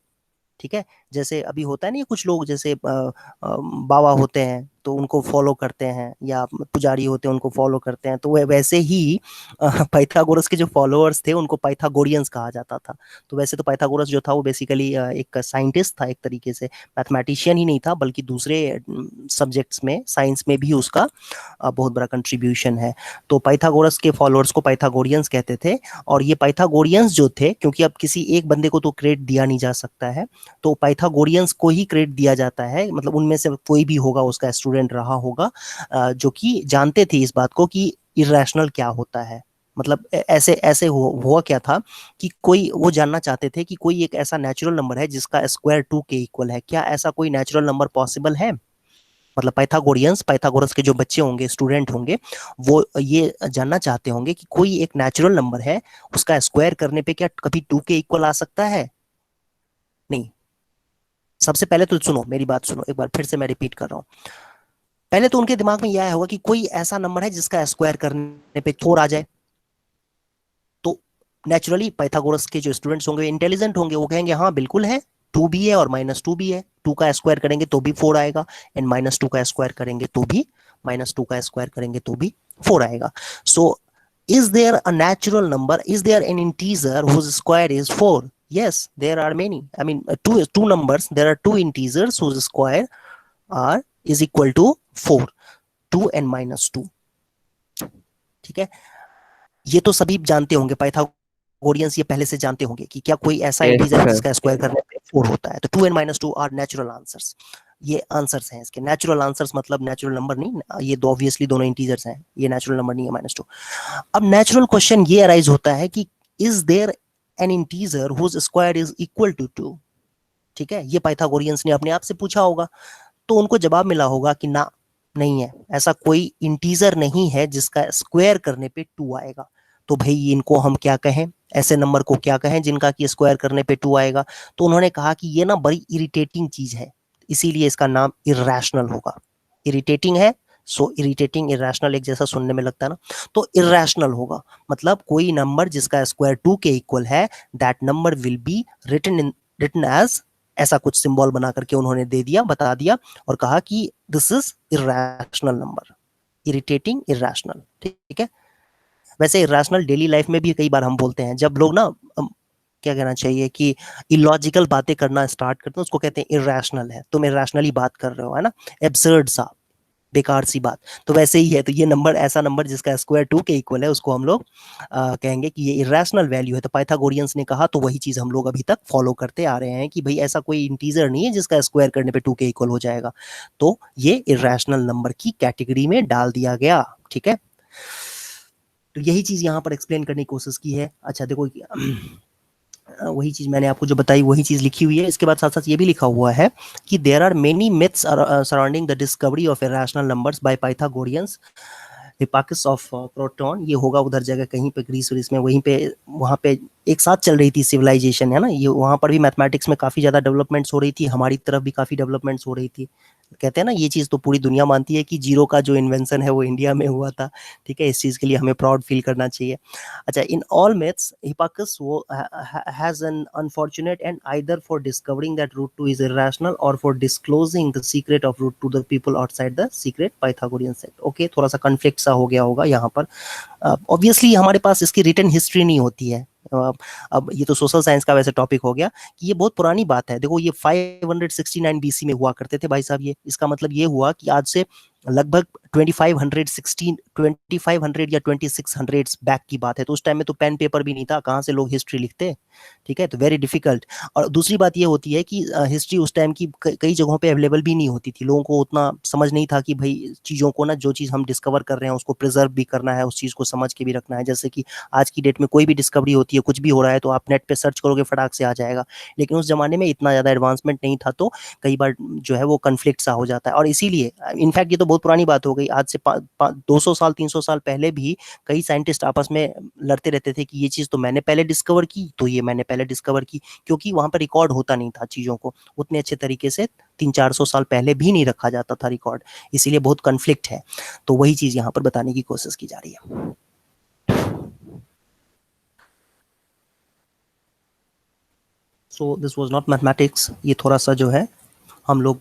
B: ठीक है, जैसे अभी होता है ना, कुछ लोग जैसे बाबा होते हैं, तो उनको फॉलो करते हैं, या पुजारी होते हैं उनको फॉलो करते हैं। तो वह वैसे ही पाइथागोरस के जो फॉलोअर्स थे उनको पाइथागोरियंस कहा जाता था। तो वैसे तो पाइथागोरस जो था वो बेसिकली एक साइंटिस्ट था, एक तरीके से मैथमेटिशियन ही नहीं था, बल्कि दूसरे सब्जेक्ट्स में, साइंस में भी उसका बहुत बड़ा कंट्रीब्यूशन है। तो पाइथागोरस के फॉलोअर्स को पाइथागोरियंस कहते थे। और ये पाइथागोरियंस जो थे, क्योंकि अब किसी एक बंदे को तो क्रेडिट दिया नहीं जा सकता है, तो पाइथागोरियंस को ही क्रेडिट दिया जाता है। मतलब उनमें से कोई भी होगा, उसका स्टूडेंट रहा होगा, जो कि जानते थे इस बात को कि इरेशनल क्या होता है। मतलब ऐसे ऐसे हुआ क्या था कि कोई वो जानना चाहते थे कि कोई एक ऐसा नेचुरल नंबर है जिसका स्क्वायर 2 के इक्वल है, क्या ऐसा कोई नेचुरल नंबर पॉसिबल है। मतलब पाइथागोरस के जो बच्चे होंगे, स्टूडेंट होंगे, वो ये जानना चाहते होंगे कि कोई एक नेचुरल नंबर है, उसका स्क्वायर करने पे क्या कभी 2 के इक्वल आ सकता है। नहीं। सबसे पहले तो सुनो, मेरी बात सुनो एक बार फिर से, मैं रिपीट कर रहा हूं। पहले तो उनके दिमाग में यह आया होगा कि कोई ऐसा नंबर है जिसका स्क्वायर करने पे 4 आ जाए। तो नेचुरली पाइथागोरस के जो स्टूडेंट्स होंगे इंटेलिजेंट होंगे, वो कहेंगे हाँ बिल्कुल है, 2 भी है और -2 भी है, 2 का स्क्वायर करेंगे तो भी 4 आएगा, एंड -2 का स्क्वायर करेंगे तो भी, -2 का स्क्वायर करेंगे तो भी 4 आएगा। सो is there a natural number, is there an integer whose square is 4? Yes, there are many. I mean, two numbers, there are two integers whose square are is equal to 4, 2 and -2। ठीक है, ये तो सभी जानते होंगे, पाइथागोरियंस ये पहले से जानते होंगे कि क्या कोई ऐसा
A: यस
B: इंटीजर है
A: सर।
B: जिसका स्क्वायर करने पे 4 होता है। तो 2 and -2 आर नेचुरल आंसर्स। ये आंसर्स हैं इसके, नेचुरल आंसर्स मतलब नेचुरल नंबर नहीं, ये दो ऑब्वियसली दोनों इंटीजर्स हैं, ये नेचुरल नंबर नहीं है -2। अब नेचुरल क्वेश्चन ये अराइज होता है कि is there an integer whose square is equal to 2। ठीक है, ये पाइथागोरियंस ने अपने आप से पूछा होगा। तो उनको जवाब मिला होगा कि ना, नहीं है, ऐसा कोई इंटीजर नहीं है जिसका स्क्वायर करने पे 2 आएगा। तो भाई इनको हम क्या कहें, ऐसे नंबर को क्या कहें जिनका कि स्क्वायर करने पे 2 आएगा। तो उन्होंने कहा कि ये ना बड़ी इरिटेटिंग चीज है, इसीलिए इसका नाम इरेशनल होगा। इरिटेटिंग है, सो इरिटेटिंग इरेशनल एक जैसा सुनने में लगता है ना, तो इरेशनल होगा। मतलब कोई नंबर जिसका स्क्वायर 2 के इक्वल है, that number will be written as, ऐसा कुछ सिंबल बना करके उन्होंने दे दिया, बता दिया, और कहा कि this is irrational number, irritating irrational. ठीक है, वैसे इरेशनल डेली लाइफ में भी कई बार हम बोलते हैं, जब लोग ना क्या कहना चाहिए कि इलॉजिकल बातें करना स्टार्ट करते हैं, उसको कहते हैं इरेशनल है, तुम इरेशनली बात कर रहे हो, है ना, एब्सर्ड सा, बेकार सी बात। तो वैसे ही है, तो ये नंबर, ऐसा नंबर जिसका स्क्वायर 2 के इक्वल है, उसको हम लोग कहेंगे कि ये इरेशनल वैल्यू है। तो पाइथागोरियंस ने कहा, तो वही चीज हम लोग अभी तक फॉलो करते आ रहे हैं कि भाई ऐसा कोई इंटीजर नहीं है जिसका स्क्वायर करने पे 2 के इक्वल हो जाएगा। तो ये इरेशनल नंबर की कैटेगरी में डाल दिया गया। ठीक है, तो यही चीज यहाँ पर एक्सप्लेन करने की कोशिश की है। अच्छा देखो, वही चीज मैंने आपको जो बताई वही चीज लिखी हुई है। इसके बाद साथ साथ ये भी लिखा हुआ है कि there are many myths surrounding the discovery of irrational numbers by Pythagoreans. Hippasus of Croton, ये होगा उधर जगह कहीं पे ग्रीस व्रीस में, वहीं पे, वहाँ पे एक साथ चल रही थी सिविलाइजेशन, है ना, ये वहाँ पर भी मैथमेटिक्स में काफी ज्यादा डेवलपमेंट्स हो रही थी, हमारी तरफ भी काफी डेवलपमेंट्स हो रही थी। कहते हैं ना, ये चीज तो पूरी दुनिया मानती है कि जीरो का जो इन्वेंशन है वो इंडिया में हुआ था। ठीक है, इस चीज के लिए हमें प्राउड फील करना चाहिए। अच्छा, in all myths Hipparchus has an unfortunate end either for discovering that root 2 is irrational or for disclosing the secret of root 2 the people outside the secret Pythagorean sect। Okay, थोड़ा सा conflict सा हो गया होगा यहाँ पर। Obviously हमारे पास इसकी रिटन हिस्ट्री नहीं होती है। अब ये तो सोशल साइंस का वैसे टॉपिक हो गया कि ये बहुत पुरानी बात है। देखो, ये 569 बीसी में हुआ करते थे भाई साहब। ये इसका मतलब ये हुआ कि आज से लगभग 2500 या 2600 बैक की बात है। तो उस टाइम में तो पेन पेपर भी नहीं था, कहाँ से लोग हिस्ट्री लिखते। ठीक है, तो वेरी डिफिकल्ट। और दूसरी बात ये होती है कि हिस्ट्री उस टाइम की कई जगहों पे अवेलेबल भी नहीं होती थी, लोगों को उतना समझ नहीं था कि भाई चीज़ों को ना, जो चीज़ हम डिस्कवर कर रहे हैं उसको प्रिजर्व भी करना है, उस चीज़ को समझ के भी रखना है। जैसे कि आज की डेट में कोई भी डिस्कवरी होती है, कुछ भी हो रहा है, तो आप नेट पे सर्च करोगे, फटाक से आ जाएगा। लेकिन उस जमाने में इतना ज़्यादा एडवांसमेंट नहीं था, तो कई बार जो है वो कन्फ्लिक्ट सा हो जाता है। और इसीलिए इनफैक्ट ये तो बहुत पुरानी बात हो गई, आज से 200 साल 300 साल पहले भी कई साइंटिस्ट आपस में लड़ते रहते थे कि ये चीज़ तो मैंने पहले डिस्कवर की, तो ये मैंने पहले डिस्कवर की, क्योंकि वहाँ पर रिकॉर्ड होता नहीं था चीज़ों को उतने अच्छे तरीके से। 300-400 साल पहले भी नहीं रखा जाता था रिकॉर्ड, इसीलिए बहुत कन्फ्लिक्ट है। तो वही चीज़ यहाँ पर बताने की कोशिश की जा रही है। So this was not mathematics, ये थोड़ा सा जो है हम लोग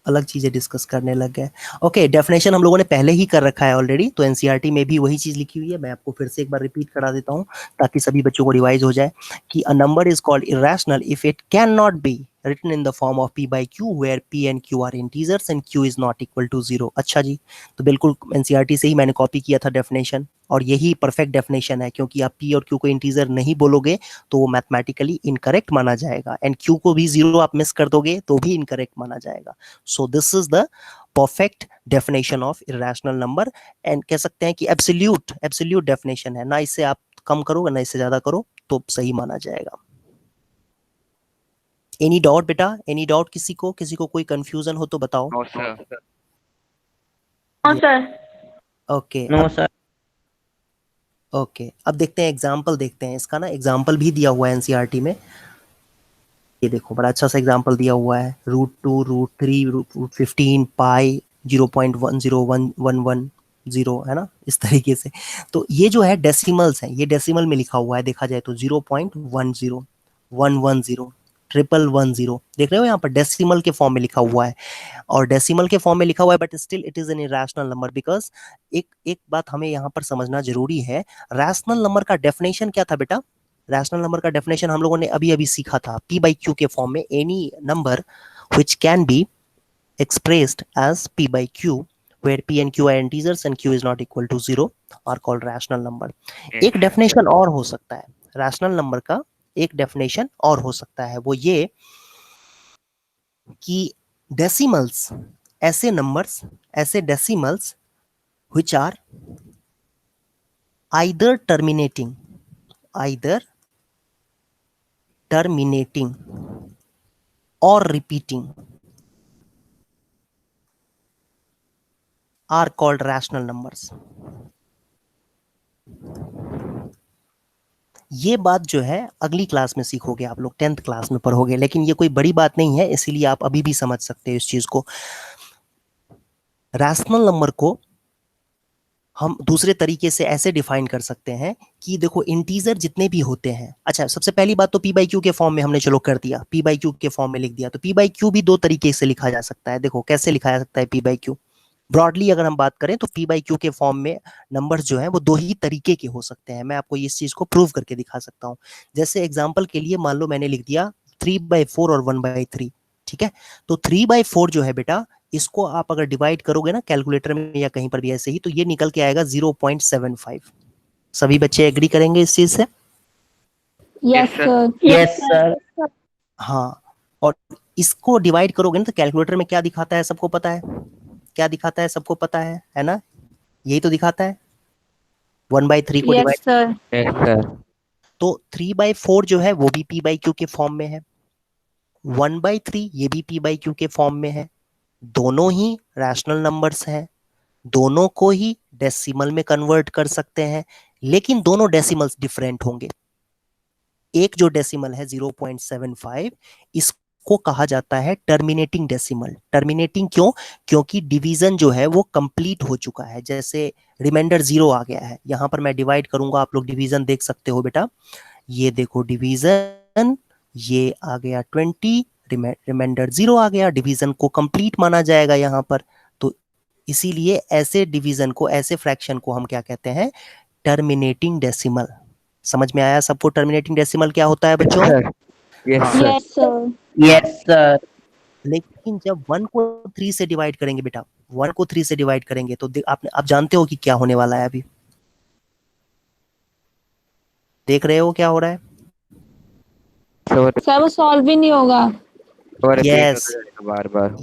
B: अलग चीजें डिस्कस करने लग गए। ओके, डेफिनेशन हम लोगों ने पहले ही कर रखा है ऑलरेडी, तो एनसीईआरटी में भी वही चीज लिखी हुई है। मैं आपको फिर से एक बार रिपीट करा देता हूँ ताकि सभी बच्चों को रिवाइज हो जाए कि a number is called irrational if it can not be written in the form of p by q where p and q are integers and q is not equal to 0। अच्छा जी, तो बिल्कुल NCERT से ही मैंने copy किया था definition, और यही perfect definition है, क्योंकि आप p और q को इंटीजर नहीं बोलोगे तो वो मैथमेटिकली इनकरेक्ट माना जाएगा, एंड q को भी 0 आप मिस कर दोगे तो भी इनकरेक्ट माना जाएगा। So this is the perfect definition of irrational number, and कह सकते हैं कि एब्सोल्यूट डेफिनेशन है, ना इससे आप कम करो ना इससे ज्यादा करो तो सही माना जाएगा। एनी डाउट बेटा, एनी डाउट किसी को कोई कंफ्यूजन हो तो बताओ।
A: No sir.
E: हाँ sir.
B: Okay
D: no sir.
B: Okay, अब देखते हैं एग्जाम्पल, देखते हैं इसका ना, एग्जाम्पल भी दिया हुआ है एनसीईआरटी में। ये देखो बड़ा अच्छा सा एग्जाम्पल दिया हुआ है, √2 √3 √15 पाई 0.10110 है ना, इस तरीके से। तो ये जो है डेसिमल्स हैं, ये डेसिमल में लिखा हुआ है, देखा जाए तो 0.10 110 111 देख रहे हो, यहाँ पर डेसिमल के फॉर्म में लिखा हुआ है, और डेसिमल के फॉर्म में लिखा हुआ है, but still it is an irrational number, because एक बात हमें यहाँ पर समझना जरूरी है। रैशनल नंबर का डेफिनेशन क्या था बेटा? रैशनल नंबर का डेफिनेशन हम लोगों ने अभी अभी सीखा था, p by q के फॉर्म में, any number which can be expressed as p by q where p and q are integers and q is not equal to 0 are called rational number। एक डेफिनेशन और हो सकता है rational number का, एक definition और हो सकता है, वो ये कि डेसिमल्स, ऐसे नंबर्स, ऐसे decimals which are either terminating or repeating are called rational numbers। ये बात जो है अगली क्लास में सीखोगे आप लोग, 10th क्लास में पढ़ोगे, लेकिन ये कोई बड़ी बात नहीं है, इसीलिए आप अभी भी समझ सकते हो इस चीज को। रैशनल नंबर को हम दूसरे तरीके से ऐसे डिफाइन कर सकते हैं कि देखो, इंटीजर जितने भी होते हैं, अच्छा सबसे पहली बात तो p by q के फॉर्म में हमने चलो कर दिया, p by q के फॉर्म में लिख दिया, तो p by q भी दो तरीके से लिखा जा सकता है। देखो कैसे लिखा जा सकता है p by q, ब्रॉडली अगर हम बात करें तो p by q के फॉर्म में नंबर्स जो है वो दो ही तरीके के हो सकते हैं। मैं आपको इस चीज को प्रूव करके दिखा सकता हूँ। जैसे एग्जाम्पल के लिए मान लो मैंने लिख दिया 3/4 और 1/3, ठीक है, तो 3/4 जो है बेटा, इसको आप अगर डिवाइड करोगे ना कैलकुलेटर में या कहीं पर भी ऐसे ही, तो ये निकल के आएगा 0.75। सभी बच्चे एग्री करेंगे इस चीज से?
C: Yes sir.
D: Yes sir.
B: हाँ, और इसको डिवाइड करोगे ना तो कैलकुलेटर में क्या दिखाता है सबको पता है? क्या दिखाता है सबको पता है ना? यही तो दिखाता है 1/3 को
C: yes
B: divide.
C: Sir.
A: Yes sir.
B: तो 3/4 जो है वो भी p by q के फॉर्म में है, 1/3 ये भी p by q के फॉर्म में है, दोनों ही रैशनल नंबर्स हैं, दोनों को ही डेसिमल में कन्वर्ट कर सकते हैं, लेकिन दोनों डेसिमल्स डिफरेंट होंगे। एक जो डेसिमल है 0.75, इसको कहा जाता है टर्मिनेटिंग डेसिमल। टर्मिनेटिंग क्यों? क्योंकि डिवीजन जो है वो कंप्लीट हो चुका है, जैसे रिमाइंडर 0 आ गया है, यहां पर मैं डिवाइड करूंगा, आप लोग डिवीजन देख सकते हो बेटा, ये देखो डिवीजन, ये आ गया 20, रिमाइंडर 0 आ गया, डिवीजन को कंप्लीट माना जाएगा यहाँ पर। तो इसीलिए ऐसे डिवीजन को, ऐसे फ्रैक्शन को हम क्या कहते हैं? Terminating decimal. समझ में आया सबको टर्मिनेटिंग डेसिमल क्या होता है बच्चों?
A: Yes sir.
C: Yes sir.
D: Yes sir.
B: लेकिन जब 1 को 3 से डिवाइड करेंगे बेटा, 1 को 3 से डिवाइड करेंगे तो आपने, आप जानते हो कि क्या होने वाला है, अभी देख रहे हो क्या हो रहा है?
C: सर वो सॉल्व ही नहीं होगा।
B: यस,
A: बार बार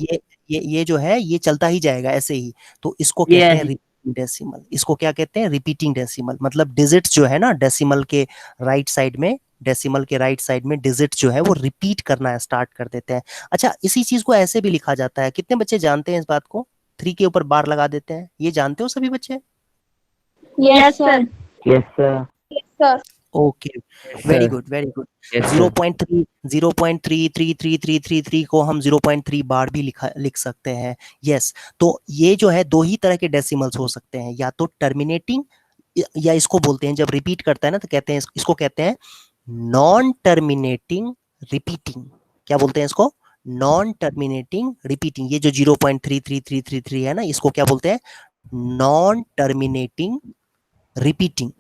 B: ये जो है ये चलता ही जाएगा ऐसे ही, तो इसको कहते हैं रिपीटिंग डेसिमल। इसको क्या कहते हैं? Repeating decimal. मतलब डिजिट्स जो है ना डेसिमल के राइट साइड में, डेसिमल के राइट साइड में डिजिट जो है वो रिपीट करना स्टार्ट कर देते हैं। अच्छा, इसी चीज को ऐसे भी लिखा जाता है, कितने बच्चे जानते हैं इस बात को? 3 के ऊपर बार लगा देते हैं, ये जानते हो सभी बच्चे?
C: Yes sir.
D: Yes sir.
C: Yes sir.
B: Okay, very good very good.
A: Yes, sir.
B: 0.333333 को हम 0.3 बार भी लिख सकते हैं। यस, तो ये जो है दो ही तरह के डेसिमल्स हो सकते हैं, या तो टर्मिनेटिंग, या इसको बोलते हैं जब रिपीट करता है ना तो कहते हैं, इसको कहते हैं नॉन टर्मिनेटिंग रिपीटिंग। क्या बोलते हैं इसको? नॉन टर्मिनेटिंग रिपीटिंग, ये जो 0.33333 है ना, इसको क्या बोलते हैं? Non terminating repeating.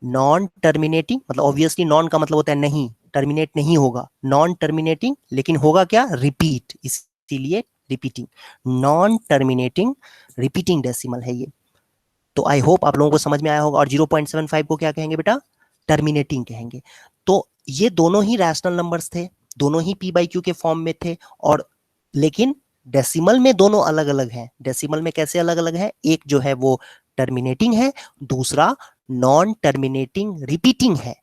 B: Non terminating मतलब ऑब्वियसली नॉन का मतलब होता है नहीं, टर्मिनेट नहीं होगा, नॉन टर्मिनेटिंग, लेकिन होगा क्या? रिपीट, इसीलिए repeating. Non terminating repeating decimal है ये। तो आई होप आप लोगों को समझ में आया होगा। और 0.75 को क्या कहेंगे बेटा? टर्मिनेटिंग कहेंगे। तो ये दोनों ही रैशनल नंबर्स थे, दोनों ही पी बाई क्यू के फॉर्म में थे, और लेकिन डेसिमल में दोनों अलग अलग हैं। डेसिमल में कैसे अलग अलग है? एक जो है वो टर्मिनेटिंग है, दूसरा नॉन टर्मिनेटिंग रिपीटिंग है।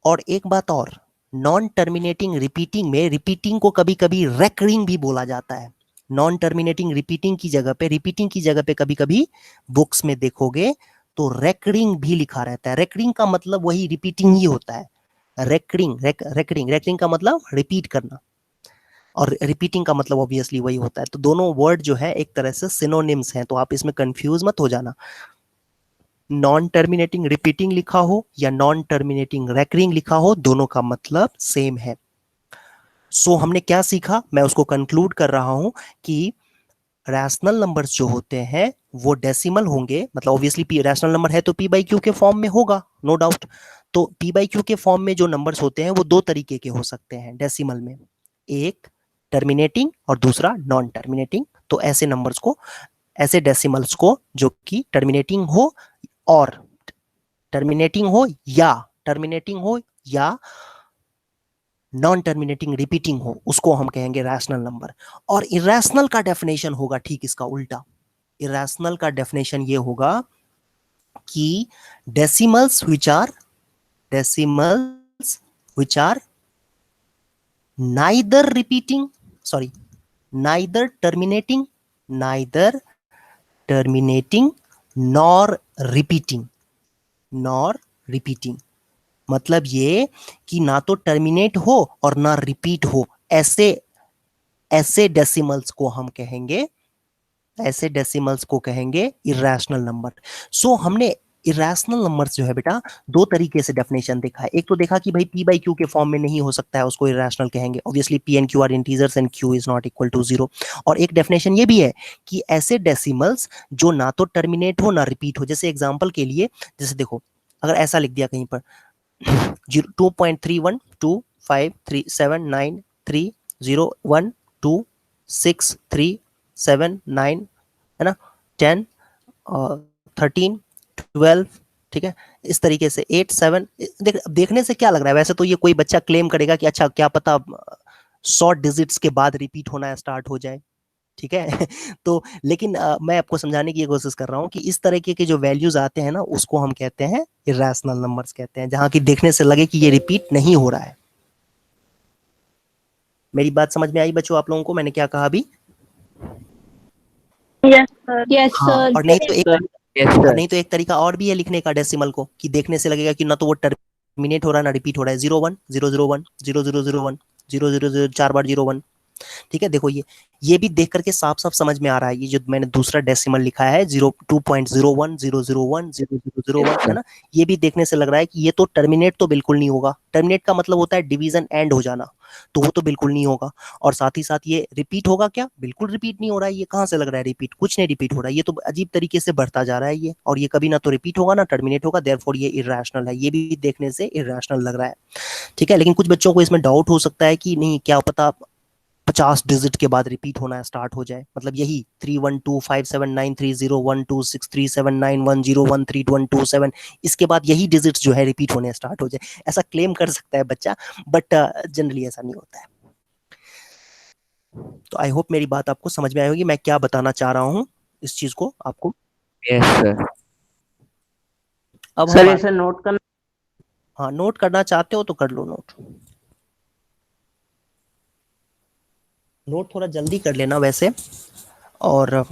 B: और एक बात और, नॉन टर्मिनेटिंग रिपीटिंग में रिपीटिंग को कभी कभी रेकरिंग भी बोला जाता है। नॉन टर्मिनेटिंग रिपीटिंग की जगह पे, रिपीटिंग की जगह पे कभी कभी बुक्स में देखोगे तो रेकरिंग भी लिखा रहता है। रेकरिंग का मतलब वही रिपीटिंग ही होता है। रेकरिंग का मतलब रिपीट करना, और रिपीटिंग का मतलब ऑब्वियसली वही होता है। तो दोनों वर्ड जो है एक तरह से सिनोनिम्स हैं, तो आप इसमें कंफ्यूज मत हो जाना। नॉन टर्मिनेटिंग रिपीटिंग लिखा हो या नॉन टर्मिनेटिंग रेकरिंग लिखा हो, दोनों का मतलब सेम है। सो हमने क्या सीखा, मैं उसको कंक्लूड कर रहा हूं कि रैशनल नंबर्स जो होते हैं वो डेसिमल होंगे, मतलब ऑब्वियसली रैशनल नंबर है तो पी बाई क्यू के फॉर्म में होगा, नो डाउट। तो पी बाई क्यू के फॉर्म में जो नंबर्स होते हैं वो दो तरीके के हो सकते हैं डेसिमल में, एक टर्मिनेटिंग और दूसरा नॉन टर्मिनेटिंग। तो ऐसे नंबर्स को, ऐसे डेसिमल्स को जो कि टर्मिनेटिंग हो और टर्मिनेटिंग हो या नॉन टर्मिनेटिंग रिपीटिंग हो, उसको हम कहेंगे रैशनल नंबर। और इरेशनल का डेफिनेशन होगा ठीक इसका उल्टा। इरेशनल का डेफिनेशन ये होगा कि decimals which are neither repeating, sorry, neither terminating nor repeating. मतलब ये कि ना तो टर्मिनेट हो और ना रिपीट हो, ऐसे डेसिमल्स को हम कहेंगे, ऐसे डेसिमल्स को कहेंगे इरेशनल नंबर। सो हमने इरेशनल नंबर्स जो है बेटा दो तरीके से डेफिनेशन देखा है। एक तो देखा कि भाई पी बाई क्यू के फॉर्म में नहीं हो सकता है, उसको इरेशनल कहेंगे, obviously p and q are integers and q is not equal to 0। और एक डेफिनेशन ये भी है कि ऐसे डेसिमल्स जो ना तो टर्मिनेट हो ना रिपीट हो, जैसे एग्जांपल के लिए, जैसे देखो अगर ऐसा लिख दिया कहीं पर 2.31237930126379, है ना, 10 13 12, ठीक है, इस तरीके से 8 7। देखने से क्या लग रहा है, वैसे तो ये कोई बच्चा क्लेम करेगा कि अच्छा क्या पता 100 डिजिट्स के बाद रिपीट होना स्टार्ट हो जाए, ठीक है। तो लेकिन मैं आपको समझाने की कोशिश कर रहा हूँ कि इस तरीके के जो वैल्यूज आते हैं ना, उसको हम कहते हैं इरेशनल नंबर्स कहते हैं, जहां की देखने से लगे कि ये रिपीट नहीं हो रहा है। मेरी बात समझ में आई बच्चों आप लोगों को, मैंने क्या कहा अभी?
E: Yes sir.
C: Yes,
B: हाँ,
C: sir.
B: और नहीं तो एक,
A: यस
B: और
A: सर।
B: नहीं तो एक तरीका और भी है लिखने का डेसिमल को, कि देखने से लगेगा कि ना तो वो टर्मिनेट हो रहा है ना रिपीट हो रहा है। 01 001 0001 0000 4 बार 01, ठीक है। देखो ये भी देख करके साफ साफ समझ में आ रहा है, ये जो मैंने दूसरा डेसिमल लिखा है 2.01 001 0001, है ना, ये भी देखने से लग रहा है कि ये तो टर्मिनेट तो बिल्कुल नहीं होगा। टर्मिनेट का मतलब होता है डिवीजन एंड हो जाना, तो वो तो बिल्कुल नहीं होगा। और साथ ही साथ ये रिपीट होगा क्या? बिल्कुल रिपीट नहीं हो रहा है। ये कहाँ से लग रहा है रिपीट? कुछ नहीं रिपीट हो रहा है, ये तो अजीब तरीके से बढ़ता जा रहा है ये, और ये कभी ना तो रिपीट होगा ना टर्मिनेट होगा, देयरफॉर ये इरेशनल है। ये भी देखने से इरेशनल लग रहा है, ठीक है। लेकिन कुछ बच्चों को इसमें डाउट हो सकता है कि नहीं क्या पता 50 डिजिट के बाद रिपीट होना स्टार्ट हो जाए, मतलब यही 3125793012637910132127, इसके बाद यही डिजिट्स जो है रिपीट होने स्टार्ट हो जाए, ऐसा क्लेम कर सकता है बच्चा, बट जनरली ऐसा नहीं होता है। तो आई होप मेरी बात आपको समझ में आई होगी, मैं क्या बताना चाह रहा हूँ इस चीज को आपको।
A: Yes sir.
B: अब
D: सर
B: हम,
D: इसे नोट करना।
B: हाँ, नोट करना चाहते हो तो कर लो नोट। नोट थोड़ा जल्दी कर लेना वैसे। और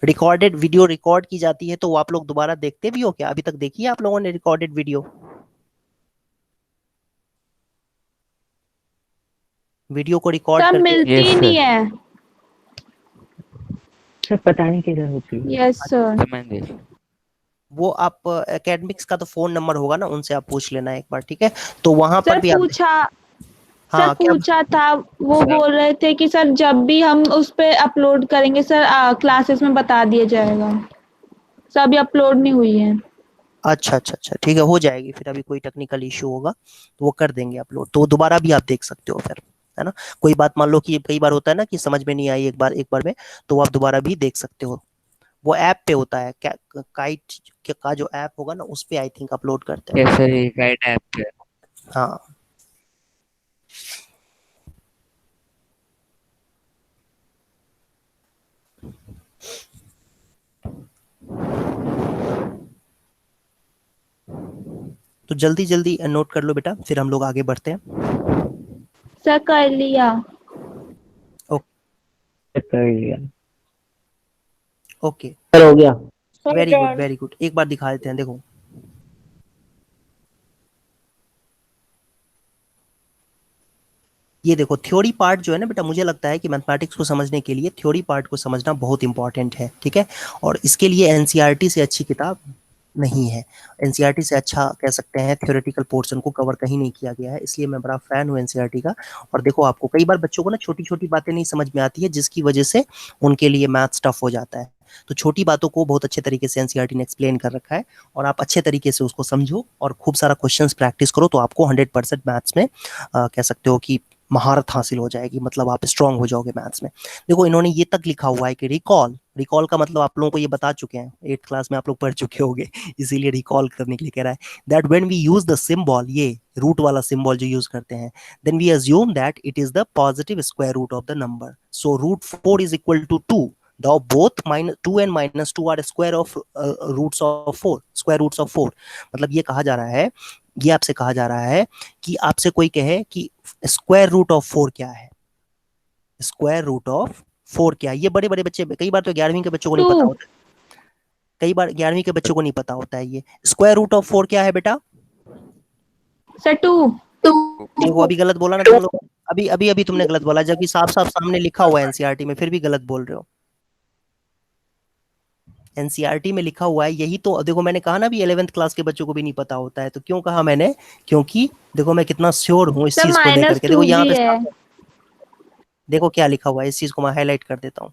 B: रिकॉर्डेड वीडियो रिकॉर्ड की जाती है, तो वो आप लोग दोबारा देखते भी हो क्या? अभी तक देखी है आप लोगों ने रिकॉर्डेड वीडियो? वीडियो को रिकॉर्ड
C: Sir,
B: करके,
C: मिलती
A: Yes,
C: ही
A: sir.
C: नहीं है।
D: सर पता नहीं किधर होती है।
C: Yes, sir.
A: तो मैंने देख
B: वो आप एकेडमिक्स का तो फोन नंबर होगा ना, उनसे आप पूछ लेना एक बार, ठीक है। तो वहां पर
E: सर
B: भी आप
E: पूछा सर
B: हाँ क्या
E: पूछा था, वो
A: सर
E: बोल रहे थे कि सर जब भी हम उस पे अपलोड करेंगे सर क्लासेस में बता दिया जाएगा। सर अभी अपलोड नहीं हुई है।
B: अच्छा अच्छा अच्छा ठीक है, हो जाएगी फिर, अभी कोई टेक्निकल इशू होगा तो वो कर देंगे अपलोड, तो दोबारा भी आप देख सकते हो फिर, है ना। कोई बात मान लो कि कई बार होता है ना कि समझ में नहीं आई एक बार में, तो वो आप दोबारा भी देख सकते हो। वो ऐप पे होता है क्या, काइट का जो ऐप होगा ना उस पे आई थिंक अपलोड करते हैं।
A: कैसे ये गाइड ऐप पे?
B: हाँ तो जल्दी जल्दी नोट कर लो बेटा, फिर हम लोग आगे बढ़ते हैं।
E: सर कर लिया।
A: कर लिया।
B: ओके
D: सर हो गया।
B: वेरी गुड वेरी गुड, एक बार दिखा देते हैं, देखो ये देखो थ्योरी पार्ट जो है ना बेटा, मुझे लगता है कि मैथमेटिक्स को समझने के लिए थ्योरी पार्ट को समझना बहुत इंपॉर्टेंट है, ठीक है। और इसके लिए एनसीईआरटी से अच्छी किताब नहीं है, एनसीईआरटी से अच्छा कह सकते हैं थ्योरेटिकल पोर्शन को कवर कहीं नहीं किया गया है, इसलिए मैं बड़ा फैन हूँ एनसीईआरटी का। और देखो आपको कई बार बच्चों को ना छोटी छोटी बातें नहीं समझ में आती है, जिसकी वजह से उनके लिए मैथ्स टफ हो जाता है। तो छोटी बातों को बहुत अच्छे तरीके से एनसीईआरटी ने एक्सप्लेन कर रखा है, और आप अच्छे तरीके से उसको समझो और खूब सारा क्वेश्चंस प्रैक्टिस करो, तो आपको 100% मैथ्स में कह सकते हो कि महारत हासिल हो जाएगी, मतलब आप स्ट्रांग हो जाओगे मैथ्स में। देखो इन्होंने ये तक लिखा हुआ है कि रिकॉल, रिकॉल का मतलब आप लोगों को ये बता चुके हैं, 8th क्लास में आप लोग पढ़ चुके होंगे, इसीलिए रिकॉल करने के लिए कह रहा है that when we use the symbol, ये रूट वाला सिंबल जो यूज करते हैं, then we assume that it is the positive square root of the number, so root 4 is equal to 2, though both minus 2 and minus 2 are square of roots of 4, square roots of 4। मतलब ये कहा जा रहा है, ये आपसे कहा जा रहा है कि आपसे कोई कहे कि स्क्वायर रूट ऑफ 4 क्या है, स्क्वायर रूट ऑफ 4 क्या है, ये बड़े बड़े बच्चे, कई बार तो 11वीं के बच्चों को नहीं पता
E: 2
B: होता, कई बार 11वीं के बच्चों को नहीं पता होता है ये स्क्वायर रूट ऑफ 4 क्या है बेटा।
E: सर 2
B: देखो अभी गलत बोला ना तुम लोग, अभी अभी अभी तुमने गलत बोला, जबकि साफ साफ सामने लिखा हुआ है एनसीईआरटी में, फिर भी गलत बोल रहे हो। एनसीईआरटी में लिखा हुआ है यही, तो देखो मैंने कहा ना भी 11th क्लास के बच्चों को भी नहीं पता होता है, तो क्यों कहा मैंने, क्योंकि देखो मैं कितना श्योर हूँ इस
E: सर
B: चीज को लेकर के।
E: -2
B: देखो यहाँ
E: भी
B: पे
E: है।
B: देखो क्या लिखा हुआ है, इस चीज को मैं हाईलाइट कर देता हूँ।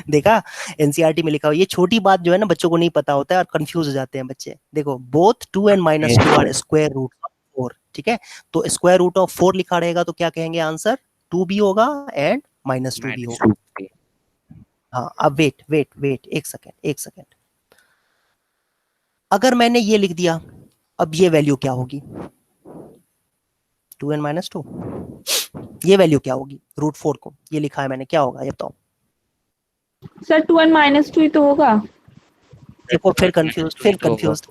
B: देखा, एनसीईआरटी में लिखा हुआ, ये छोटी बात जो है ना बच्चों को नहीं पता होता है और कंफ्यूज हो जाते हैं बच्चे। देखो both 2 and -2 are square root of 4, ठीक है, तो स्क्वायर रूट ऑफ 4 लिखा रहेगा तो क्या कहेंगे आंसर, 2 भी होगा एंड -2 भी होगा। हाँ अब वेट वेट वेट एक सेकेंड एक सेकेंड, अगर मैंने ये लिख दिया, अब ये वैल्यू क्या होगी, 2 and -2, ये वैल्यू क्या होगी रूट 4 को, ये लिखा है मैंने, क्या होगा ये बताओ।
E: सर 2 and -2 ही तो होगा।
B: देखो फिर कंफ्यूज, फिर कंफ्यूज।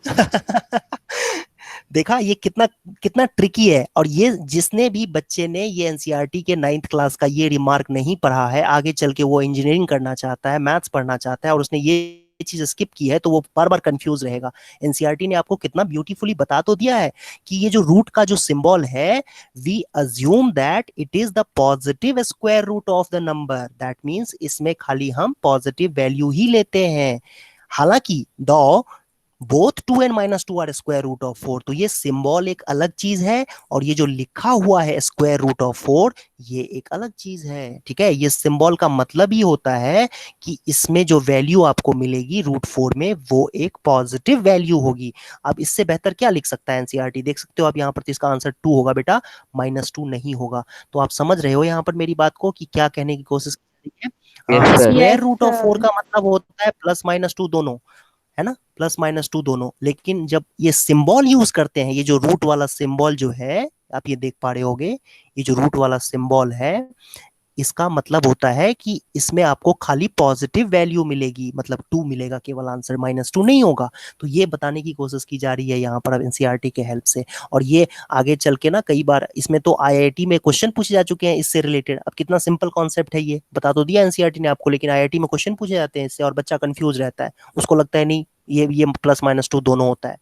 B: देखा ये कितना कितना ट्रिकी है, और ये जिसने भी बच्चे ने ये एनसीईआरटी के 9th क्लास का ये रिमार्क नहीं पढ़ा है, आगे चल के वो इंजीनियरिंग करना चाहता है, मैथ्स पढ़ना चाहता है, और उसने ये चीज स्किप की है, तो वो बार बार कंफ्यूज रहेगा। एनसीईआरटी ने आपको कितना ब्यूटीफुली बता तो दिया है कि ये जो रूट का जो सिंबल है, we assume that it is the positive square root of the number, that means इसमें खाली हम पॉजिटिव वैल्यू ही लेते हैं। हालांकि though both 2 and -2 are square root of 4, तो ये सिंबल एक अलग चीज है, और ये जो लिखा हुआ है स्क्वायर रूट ऑफ 4 ये एक अलग चीज है, ठीक है। ये सिंबल का मतलब ही होता है कि इसमें जो वैल्यू आपको मिलेगी रूट 4 में वो एक पॉजिटिव वैल्यू होगी। अब इससे बेहतर क्या लिख सकता है एनसीईआरटी, देख सकते हो आप यहाँ पर, तो इसका आंसर 2 होगा बेटा, -2 नहीं होगा। तो आप समझ रहे हो यहाँ पर मेरी बात को कि क्या कहने की कोशिश कर रही है। स्क्वायर रूट ऑफ 4 का मतलब होता है +-2 दोनों, है ना, +-2 दोनों। लेकिन जब ये सिंबल यूज करते हैं, ये जो रूट वाला सिंबल जो है, आप ये देख पा रहे होगे, ये जो रूट वाला सिंबल है, इसका मतलब होता है कि इसमें आपको खाली पॉजिटिव वैल्यू मिलेगी, मतलब 2 मिलेगा केवल, आंसर -2 नहीं होगा। तो ये बताने की कोशिश की जा रही है यहाँ पर अब एनसीईआरटी के हेल्प से, और ये आगे चल के ना कई बार इसमें तो आईआईटी में क्वेश्चन पूछे जा चुके हैं इससे रिलेटेड। अब कितना सिंपल कॉन्सेप्ट है, ये बता तो दिया एनसीईआरटी ने आपको, लेकिन आईआईटी में क्वेश्चन पूछे जाते हैं इससे, और बच्चा कंफ्यूज रहता है, उसको लगता है नहीं ये +-2 दोनों होता है,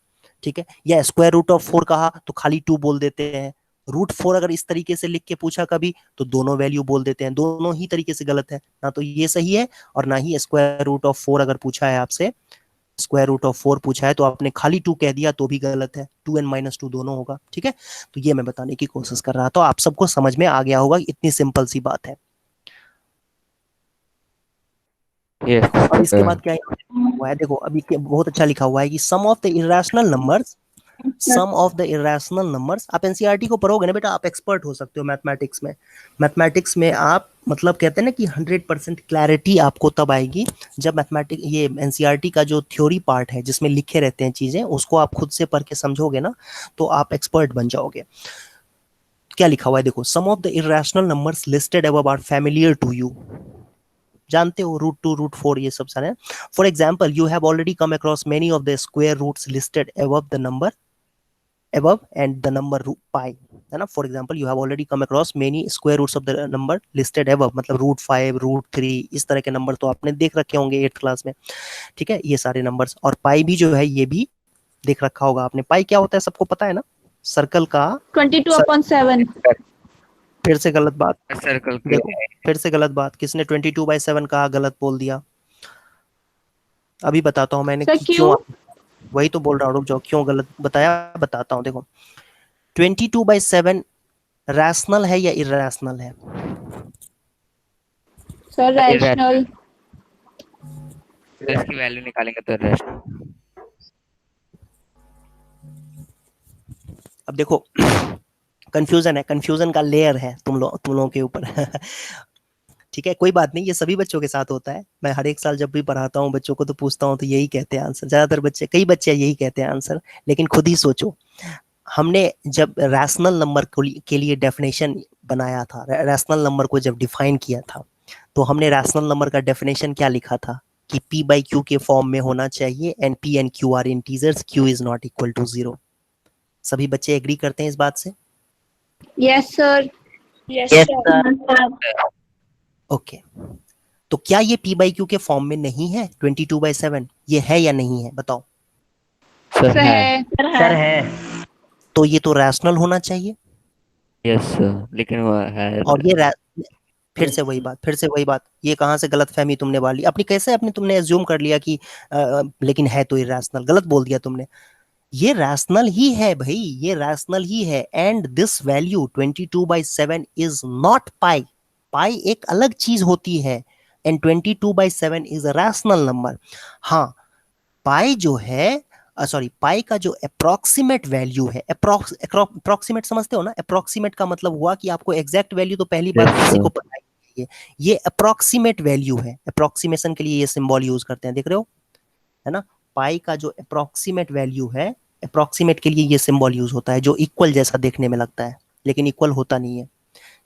B: ठीक है। या स्क्वायर रूट ऑफ 4 कहा तो खाली 2 बोल देते हैं, √4 अगर इस तरीके से लिख के पूछा कभी तो दोनों वैल्यू बोल देते हैं, दोनों ही तरीके से गलत है, ना तो ये सही है और ना ही √4 अगर पूछा है आपसे, √4 पूछा है तो आपने खाली 2 कह दिया तो भी गलत है, 2n-2 दोनों होगा। ठीक है, तो ये मैं बताने की कोशिश कर रहा था, आप सबको समझ में आ गया होगा, इतनी सिंपल सी बात है।
A: यस
B: और इसके
A: सर।
B: बाद क्या हुआ है, देखो अभी बहुत अच्छा लिखा हुआ है कि सम ऑफ द इरेशनल नंबर्स, आप एनसीईआरटी को पढ़ोगे ना बेटा, आप एक्सपर्ट हो सकते हो मैथमेटिक्स में। मैथमेटिक्स में आप मतलब कहते हैं ना कि 100% क्लैरिटी आपको तब आएगी जब मैथमेटिक्स, ये एनसीईआरटी का जो थ्योरी पार्ट है जिसमें लिखे रहते हैं चीजें, उसको आप खुद से पढ़ के समझोगे ना तो आप एक्सपर्ट बन जाओगे। क्या लिखा हुआ है देखो, some of the irrational numbers listed above are familiar to you, जानते हो √2 √4 ये सब सारे। For example you have already come across many of the square roots listed above the number above and the number pi, है ना। For example you have already come across many square roots of the number listed above, मतलब √5 √3 इस तरह के number तो आपने देख रखे होंगे 8th क्लास में। ठीक है, ये सारे नंबर्स, और पाई भी जो है ये भी देख रखा होगा आपने। पाई क्या होता है सबको पता है ना, सर्कल का
C: 22/7।
B: फिर से गलत बात,
A: सर्कल के
B: देखो फिर से गलत बात, किसने 22/7 कहा, गलत बोल दिया। अभी बताता हूँ मैंने
C: सर
B: क्यों,
C: क्यों?
B: वही तो बोल रहा हूँ, रुक जाओ, क्यों गलत बताया बताता हूँ। देखो 22/7 रैशनल है या इरैशनल है?
C: Sir rational.
A: इसकी वैल्यू निकालेंगे तो रैशनल।
B: अब देखो कंफ्यूजन है, कंफ्यूजन का लेयर है तुम लोगों के ऊपर ठीक है, कोई बात नहीं, ये सभी बच्चों के साथ होता है। मैं हर एक साल जब भी पढ़ाता हूँ बच्चों को तो पूछता हूँ तो यही कहते हैं आंसर, ज्यादातर बच्चे, कई बच्चे यही कहते हैं आंसर। लेकिन खुद ही सोचो, हमने जब रैशनल नंबर के लिए डेफिनेशन बनाया था, रैशनल नंबर को जब डिफाइन किया था, तो हमने रैशनल नंबर का डेफिनेशन क्या लिखा था कि p/q के फॉर्म में होना चाहिए and p and q are integers, q is not equal to 0। सभी बच्चे एग्री करते हैं इस बात से?
C: Yes sir.
E: Yes sir.
B: Okay, तो क्या ये p/q के फॉर्म में नहीं है 22/7? ये है या नहीं है बताओ?
A: सर है।
D: सर है।
B: तो ये तो रैशनल होना चाहिए।
A: यस लेकिन वो है।
B: और ये फिर से वही बात, ये कहाँ से गलतफहमी तुमने वाली अपनी, कैसे अपनी तुमने एज्यूम कर लिया कि लेकिन है तो इरैशनल, गलत बोल दिया तुमने। ये रैशनल ही है भाई, ये रैशनल ही है। And this value 22/7 is not pi, pi एक अलग चीज होती है and 22/7 is a rational number. हाँ, पाई जो है, सॉरी, पाई का जो अप्रोक्सीमेट वैल्यू है, अप्रोक्सीमेट समझते हो ना, अप्रोक्सीमेट का मतलब हुआ कि आपको एग्जैक्ट वैल्यू तो पहली बार किसी को पता ही नहीं है, ये अप्रोक्सीमेट वैल्यू है। अप्रोक्सीमेशन के लिए ये सिंबल यूज करते हैं, देख रहे हो, है ना। पाई का जो अप्रोक्सीमेट वैल्यू है, अप्रोक्सीमेट के लिए ये सिंबल यूज होता है जो इक्वल जैसा देखने में लगता है लेकिन इक्वल होता नहीं है।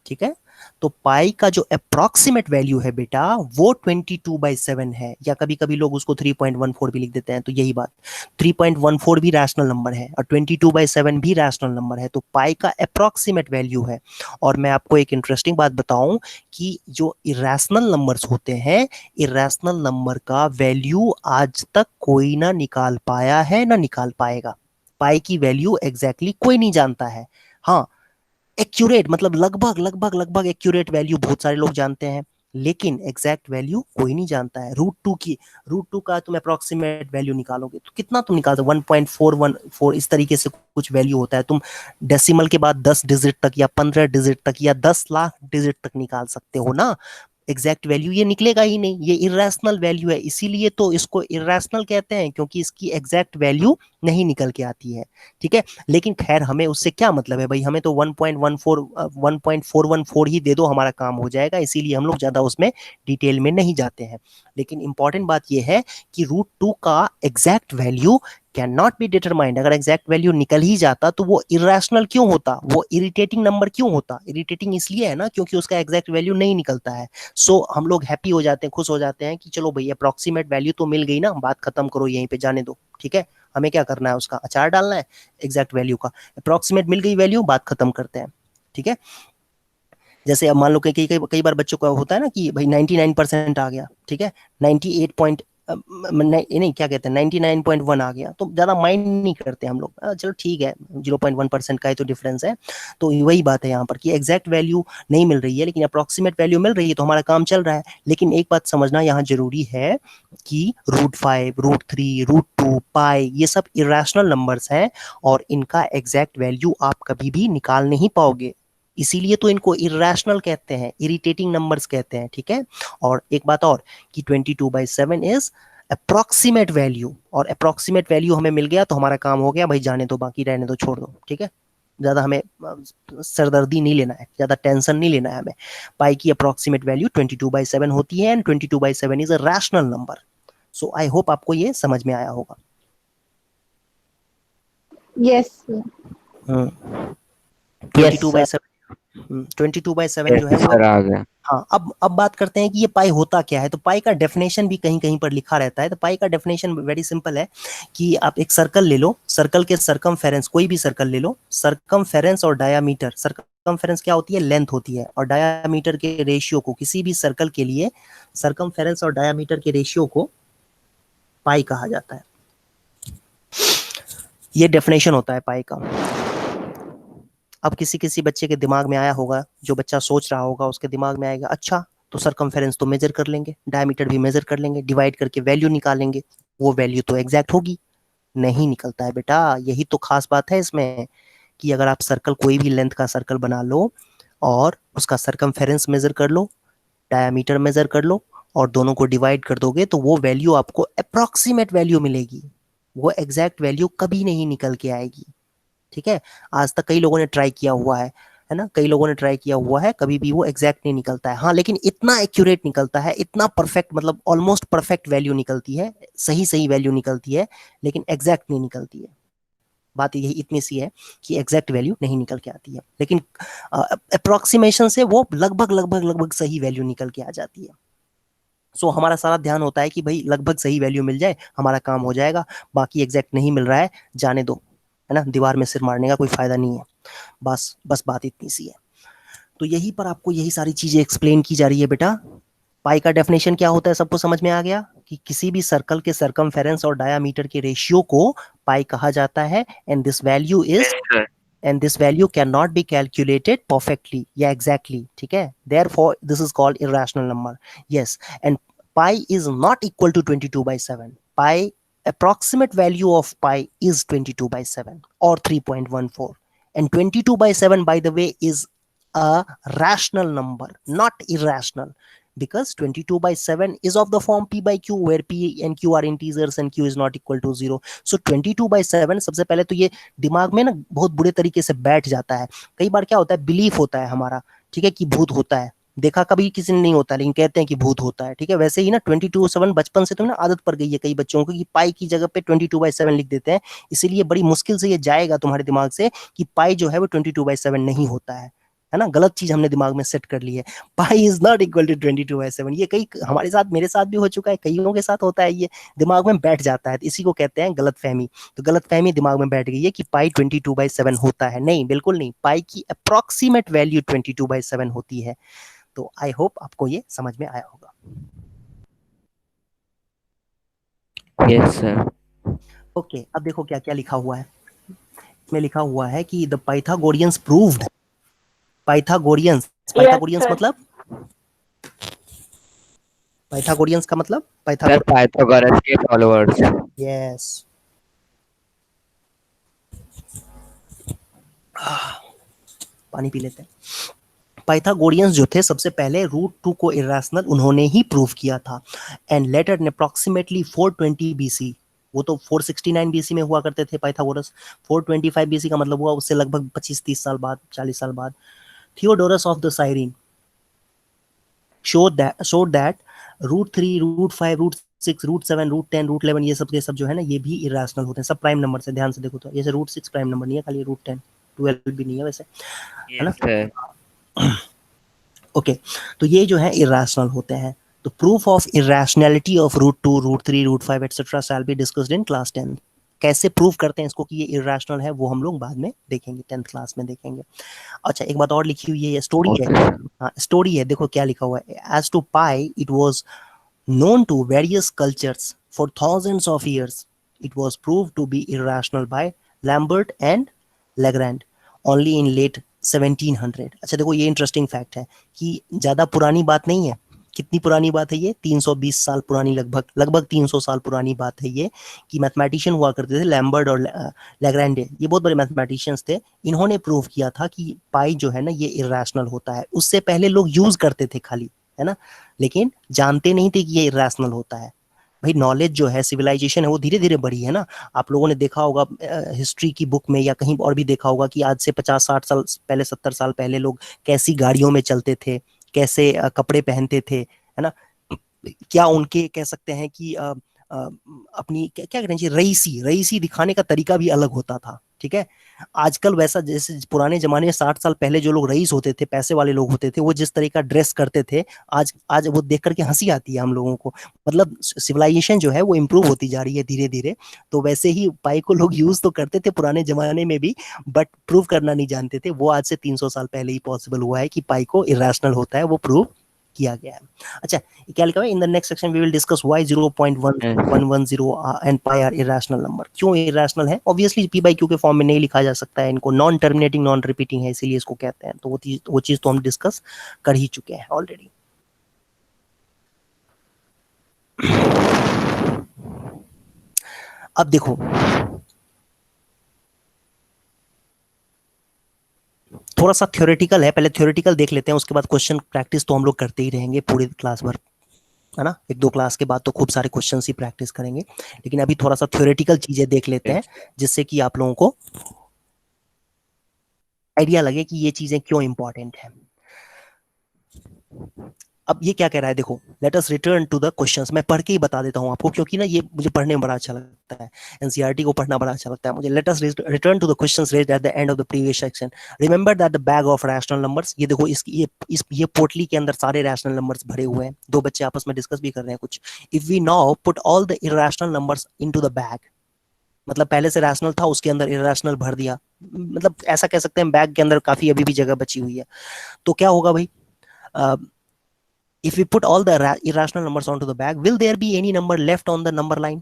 B: ठीक है, तो पाई का जो अप्रोक्सीमेट वैल्यू है बेटा वो 22/7 है, या कभी कभी लोग उसको 3.14 भी लिख देते हैं। तो यही बात, 3.14 भी रैशनल नंबर है और 22/7 भी रैशनल नंबर है, तो पाई का अप्रोक्सीमेट वैल्यू है। और मैं आपको एक इंटरेस्टिंग बात बताऊं कि जो इरेशनल नंबर्स होते हैं, इरेशनल नंबर का वैल्यू आज तक कोई ना निकाल पाया है ना निकाल पाएगा। पाई की वैल्यू एग्जैक्टली कोई नहीं जानता है। हाँ, एक्यूरेट मतलब लगभग एक्यूरेट वैल्यू बहुत सारे लोग जानते हैं, लेकिन एग्जैक्ट वैल्यू कोई नहीं जानता है। √2 का तुम अप्रोक्सीमेट वैल्यू निकालोगे तो कितना तुम निकाल सकते, 1.414 इस तरीके से कुछ वैल्यू होता है। तुम डेसिमल के बाद 10 डिजिट तक या 15 डिजिट तक या 10 लाख डिजिट तक निकाल सकते हो ना। एग्जैक्ट वैल्यू ये निकलेगा ही नहीं, ये इरेशनल वैल्यू है, इसीलिए तो इसको इरेशनल कहते हैं, क्योंकि इसकी एग्जैक्ट वैल्यू नहीं निकल के आती है। ठीक है, लेकिन खैर हमें उससे क्या मतलब है भाई, हमें तो 1.414 ही दे दो, हमारा काम हो जाएगा, इसीलिए हम लोग ज्यादा उसमें डिटेल में नहीं जाते हैं। लेकिन इंपॉर्टेंट बात यह है कि √2 का exact value can not be determined. अगर एग्जैक्ट वैल्यू निकल ही जाता तो वो इरेशनल क्यों होता, वो इरिटेटिंग नंबर क्यों होता? इरिटेटिंग इसलिए है ना क्योंकि उसका एग्जैक्ट वैल्यू नहीं निकलता है। सो हम लोग हैप्पी हो जाते हैं, खुश हो जाते हैं कि चलो भाई अप्रोक्सीमेट वैल्यू तो मिल गई ना, बात खत्म करो, यहीं पे जाने दो। ठीक है, हमें क्या करना है, उसका अचार डालना है एग्जैक्ट वैल्यू का। अप्रोक्सीमेट मिल गई वैल्यू, बात खत्म करते हैं। ठीक है, जैसे अब मान लो कई बार बच्चों का होता है ना कि भाई 99% आ गया, ठीक है, 98 नहीं नहीं, क्या कहते हैं 99.1 आ गया, तो ज्यादा माइंड नहीं करते हम लोग। चलो ठीक है, 0.1% का ही तो डिफरेंस है। तो वही बात है यहाँ पर कि एग्जैक्ट वैल्यू नहीं मिल रही है, लेकिन अप्रोक्सीमेट वैल्यू मिल रही है, तो हमारा काम चल रहा है। लेकिन एक बात समझना यहाँ जरूरी है कि √5, √3, √2, पाई, ये सब इरेशनल नंबर्स हैं, और इनका एग्जैक्ट वैल्यू आप कभी भी निकाल नहीं पाओगे। इसीलिए तो इनको इरेशनल कहते हैं, इरिटेटिंग नंबर्स कहते हैं, ठीक है। और एक बात और कि 22/7 इज अप्रोक्सीमेट वैल्यू, और अप्रोक्सीमेट वैल्यू हमें मिल गया तो हमारा काम हो गया भाई, जाने दो, बाकी रहने दो, छोड़ दो, ठीक है। ज्यादा हमें सरदर्दी नहीं लेना है, ज्यादा टेंशन नहीं लेना है हमें। पाई की अप्रोक्सीमेट वैल्यू 22/7 होती है, and 22/7 is a rational number. So I hope आपको ये समझ में आया होगा।
E: Yes, sir.
B: 22/7 22/7 जो है
A: यस
B: वो,
A: सर, आ गया।
B: हाँ। अब बात करते हैं कि ये पाई होता क्या है। तो पाई का डेफिनेशन भी कहीं कहीं पर लिखा रहता है। तो पाई का डेफिनेशन वेरी सिंपल है कि आप एक सर्कल ले लो, सर्कल के सरकमफेरेंस, कोई भी सर्कल ले लो, सरकमफेरेंस और डायामीटर, सरकमफेरेंस क्या होती है, लेंथ होती है, और डायामीटर के रेशियो को, किसी भी सर्कल के लिए सरकमफेरेंस और डायामीटर के रेशियो को पाई कहा जाता है। ये डेफिनेशन होता है पाई का। अब किसी किसी बच्चे के दिमाग में आया होगा, जो बच्चा सोच रहा होगा उसके दिमाग में आएगा, अच्छा तो सरकमफेरेंस तो मेजर कर लेंगे, डायमीटर भी मेजर कर लेंगे, डिवाइड करके वैल्यू निकालेंगे, वो वैल्यू तो एग्जैक्ट होगी। नहीं निकलता है बेटा, यही तो खास बात है इसमें, कि अगर आप सर्कल, कोई भी लेंथ का सर्कल बना लो और उसका सरकमफेरेंस मेजर कर लो, डायमीटर मेजर कर लो, और दोनों को डिवाइड कर दोगे, तो वो वैल्यू आपको अप्रोक्सीमेट वैल्यू मिलेगी। वो एग्जैक्ट वैल्यू कभी नहीं निकल के आएगी, ठीक है। आज तक कई लोगों ने ट्राई किया हुआ है ना, कई लोगों ने ट्राई किया हुआ है, कभी भी वो एग्जैक्ट नहीं निकलता है। हाँ, लेकिन इतना एक्यूरेट निकलता है, इतना परफेक्ट, मतलब ऑलमोस्ट परफेक्ट वैल्यू निकलती है, सही सही वैल्यू निकलती है, लेकिन एग्जैक्ट नहीं निकलती है। बात यही इतनी सी है कि एग्जैक्ट वैल्यू नहीं निकल के आती है, लेकिन अप्रोक्सीमेशन से वो लगभग लगभग लगभग सही वैल्यू निकल के आ जाती है। सो हमारा सारा ध्यान होता है कि भाई लगभग सही वैल्यू मिल जाए, हमारा काम हो जाएगा। बाकी एग्जैक्ट नहीं मिल रहा है, जाने दो, है ना, दीवार में सिर मारने का कोई फायदा नहीं है। बस बात इतनी सी है। तो यही पर आपको यही सारी चीजें एक्सप्लेन की जा रही है बेटा। पाई का डेफिनेशन क्या होता है, सबको समझ में आ गया कि किसी भी सर्कल के सरकमफेरेंस और डायामीटर के रेशियो को पाई कहा जाता है, and this value is, and this value cannot be calculated perfectly, yeah, exactly, ठीक है। therefore this is called irrational number, yes। and pi is not equal to 22/7, pi approximate value of pi is 22/7 or 3.14, and 22/7 by the way is a rational number, not irrational, because 22/7 is of the form p by q, where p and q are integers and q is not equal to 0. so 22/7, सबसे पहले तो ये दिमाग में ना बहुत बुरे तरीके से बैठ जाता है। कई बार क्या होता है, बिलीफ होता है हमारा, ठीक है, कि भूत होता है। देखा कभी किसी ने नहीं होता, लेकिन कहते हैं कि भूत होता है, ठीक है। वैसे ही ना 22/7 बचपन से तो ना आदत पड़ गई है कई बच्चों को कि पाई की जगह पे 22/7 लिख देते हैं। इसीलिए बड़ी मुश्किल से ये जाएगा तुम्हारे दिमाग से कि पाई जो है वो 22/7 नहीं होता है ना। गलत चीज हमने दिमाग में सेट कर ली है। Pi is not equal to 22/7। ये कई हमारे साथ, मेरे साथ भी हो चुका है, कईयों के साथ होता है, ये दिमाग में बैठ जाता है। इसी को कहते हैं गलत फहमी। तो गलत फहमी दिमाग में बैठ गई है कि पाई 22/7 होता है। नहीं, बिल्कुल नहीं, पाई की अप्रोक्सीमेट वैल्यू 22/7 होती है। तो आई होप आपको ये समझ में आया होगा।
A: Yes sir.
B: ओके, अब देखो क्या क्या लिखा हुआ है। इसमें लिखा हुआ है कि द पाइथागोरियंस प्रूव्ड, पाइथागोरियंस, पाइथागोरियंस
E: sir.
B: मतलब, पाइथागोरियंस का मतलब
A: सर पाइथागोरस के फॉलोअर्स।
B: यस। पानी पी लेते हैं। पाइथागोरियंस जो थे सबसे पहले √2 को इरेशनल उन्होंने ही प्रूव किया था, and later in approximately 420 BC, वो तो 469 बीसी में हुआ करते थे पाइथागोरस, 425 बीसी का मतलब हुआ उससे लगभग 25-30 साल बाद, 40 साल बाद, Theodorus of the साइरिन showed that √3, √5, √6, √7, √10, √11 ये सब के सब जो है ना, ये भी इरेशनल होते हैं। सब प्राइम नंबर से, ध्यान से देखो तो, जैसे √6 प्राइम नंबर नहीं है, खाली √10, 12 भी नहीं है वैसे, है ना। ओके, तो ये जो है इरेशनल होते हैं। तो proof of irrationality of √2, √3, √5 etcetera shall be discussed in class 10। कैसे प्रूव करते हैं इसको कि ये इरेशनल है, वो हम लोग बाद में देखेंगे, 10th क्लास में देखेंगे। अच्छा, एक बात और लिखी हुई है, ये स्टोरी है। हाँ, स्टोरी है, देखो क्या लिखा हुआ है। As to pi it was known to various cultures for thousands of years. It was proved to be irrational by Lambert and Lagrange only in late 1700. अच्छा देखो ये इंटरेस्टिंग फैक्ट है कि ज्यादा पुरानी बात नहीं है। कितनी पुरानी बात है ये? 320 साल पुरानी, लगभग 300 साल पुरानी बात है ये, कि मैथमेटिशियन हुआ करते थे लैम्बर्ट और लैग्रैंड। ये बहुत बड़े मैथमेटिशियंस थे। इन्होंने प्रूव किया था कि पाई जो है ना ये इर्रेशनल होता है। उससे पहले लोग यूज करते थे खाली, है ना, लेकिन जानते नहीं थे कि ये इर्रेशनल होता है। भाई नॉलेज जो है, सिविलाइजेशन है, वो धीरे धीरे बढ़ी है ना। आप लोगों ने देखा होगा हिस्ट्री की बुक में या कहीं और भी देखा होगा कि आज से 50-60 साल पहले, 70 साल पहले लोग कैसी गाड़ियों में चलते थे, कैसे कपड़े पहनते थे, है ना। क्या उनके कह सकते हैं कि अपनी क्या कहना चाहिए, रईसी दिखाने का तरीका भी अलग होता था। ठीक है, आजकल वैसा जैसे पुराने जमाने में 60 साल पहले जो लोग रईस होते थे, पैसे वाले लोग होते थे, वो जिस तरीका ड्रेस करते थे, आज वो देख करके हंसी आती है हम लोगों को। मतलब सिविलाइजेशन जो है वो इम्प्रूव होती जा रही है धीरे धीरे। तो वैसे ही पाई को लोग यूज तो करते थे पुराने जमाने में भी, बट प्रूव करना नहीं जानते थे। वो आज से 300 साल पहले ही पॉसिबल हुआ है कि पाई को इरेशनल होता है, वो प्रूव किया गया है। अच्छा, क्या लिखा हुआ है? In the next section we will discuss why 0.110 and pi are irrational number. क्यों इरेशनल है? ऑब्वियसली पी बाई क्यू के फॉर्म में नहीं लिखा जा सकता है इनको, नॉन टर्मिनेटिंग नॉन रिपीटिंग है, इसीलिए इसको कहते हैं। तो वो चीज तो हम डिस्कस कर ही चुके हैं ऑलरेडी। अब देखो, थोड़ा सा थ्योरेटिकल है, पहले थ्योरेटिकल देख लेते हैं, उसके बाद क्वेश्चन प्रैक्टिस तो हम लोग करते ही रहेंगे पूरी क्लास भर, है ना। 1-2 क्लास के बाद तो खूब सारे क्वेश्चन ही प्रैक्टिस करेंगे, लेकिन अभी थोड़ा सा थ्योरेटिकल चीजें देख लेते हैं, जिससे कि आप लोगों को आइडिया लगे कि ये चीजें क्यों इंपॉर्टेंट है। अब ये क्या कह रहा है, देखो, let us return to the questions. मैं पढ़ के ही बता देता हूं आपको, क्योंकि ना ये मुझे पढ़ने में बड़ा अच्छा लगता है, एनसीईआरटी को पढ़ना बड़ा अच्छा लगता है मुझे। Let us return to the questions raised at the end of the previous section. Remember that the bag of rational numbers, ये देखो ये पोटली के अंदर सारे रैशनल नंबर्स भरे हुए हैं। 2 बच्चे आपस में डिस्कस भी कर रहे हैं कुछ। If we now put all the irrational numbers into the bag, मतलब पहले से रैशनल था, उसके अंदर इरेशनल भर दिया, मतलब ऐसा कह सकते हैं बैग के अंदर काफी अभी भी जगह बची हुई है। तो क्या होगा भाई, if we put all the irrational numbers onto the bag, will there be any number left on the number line?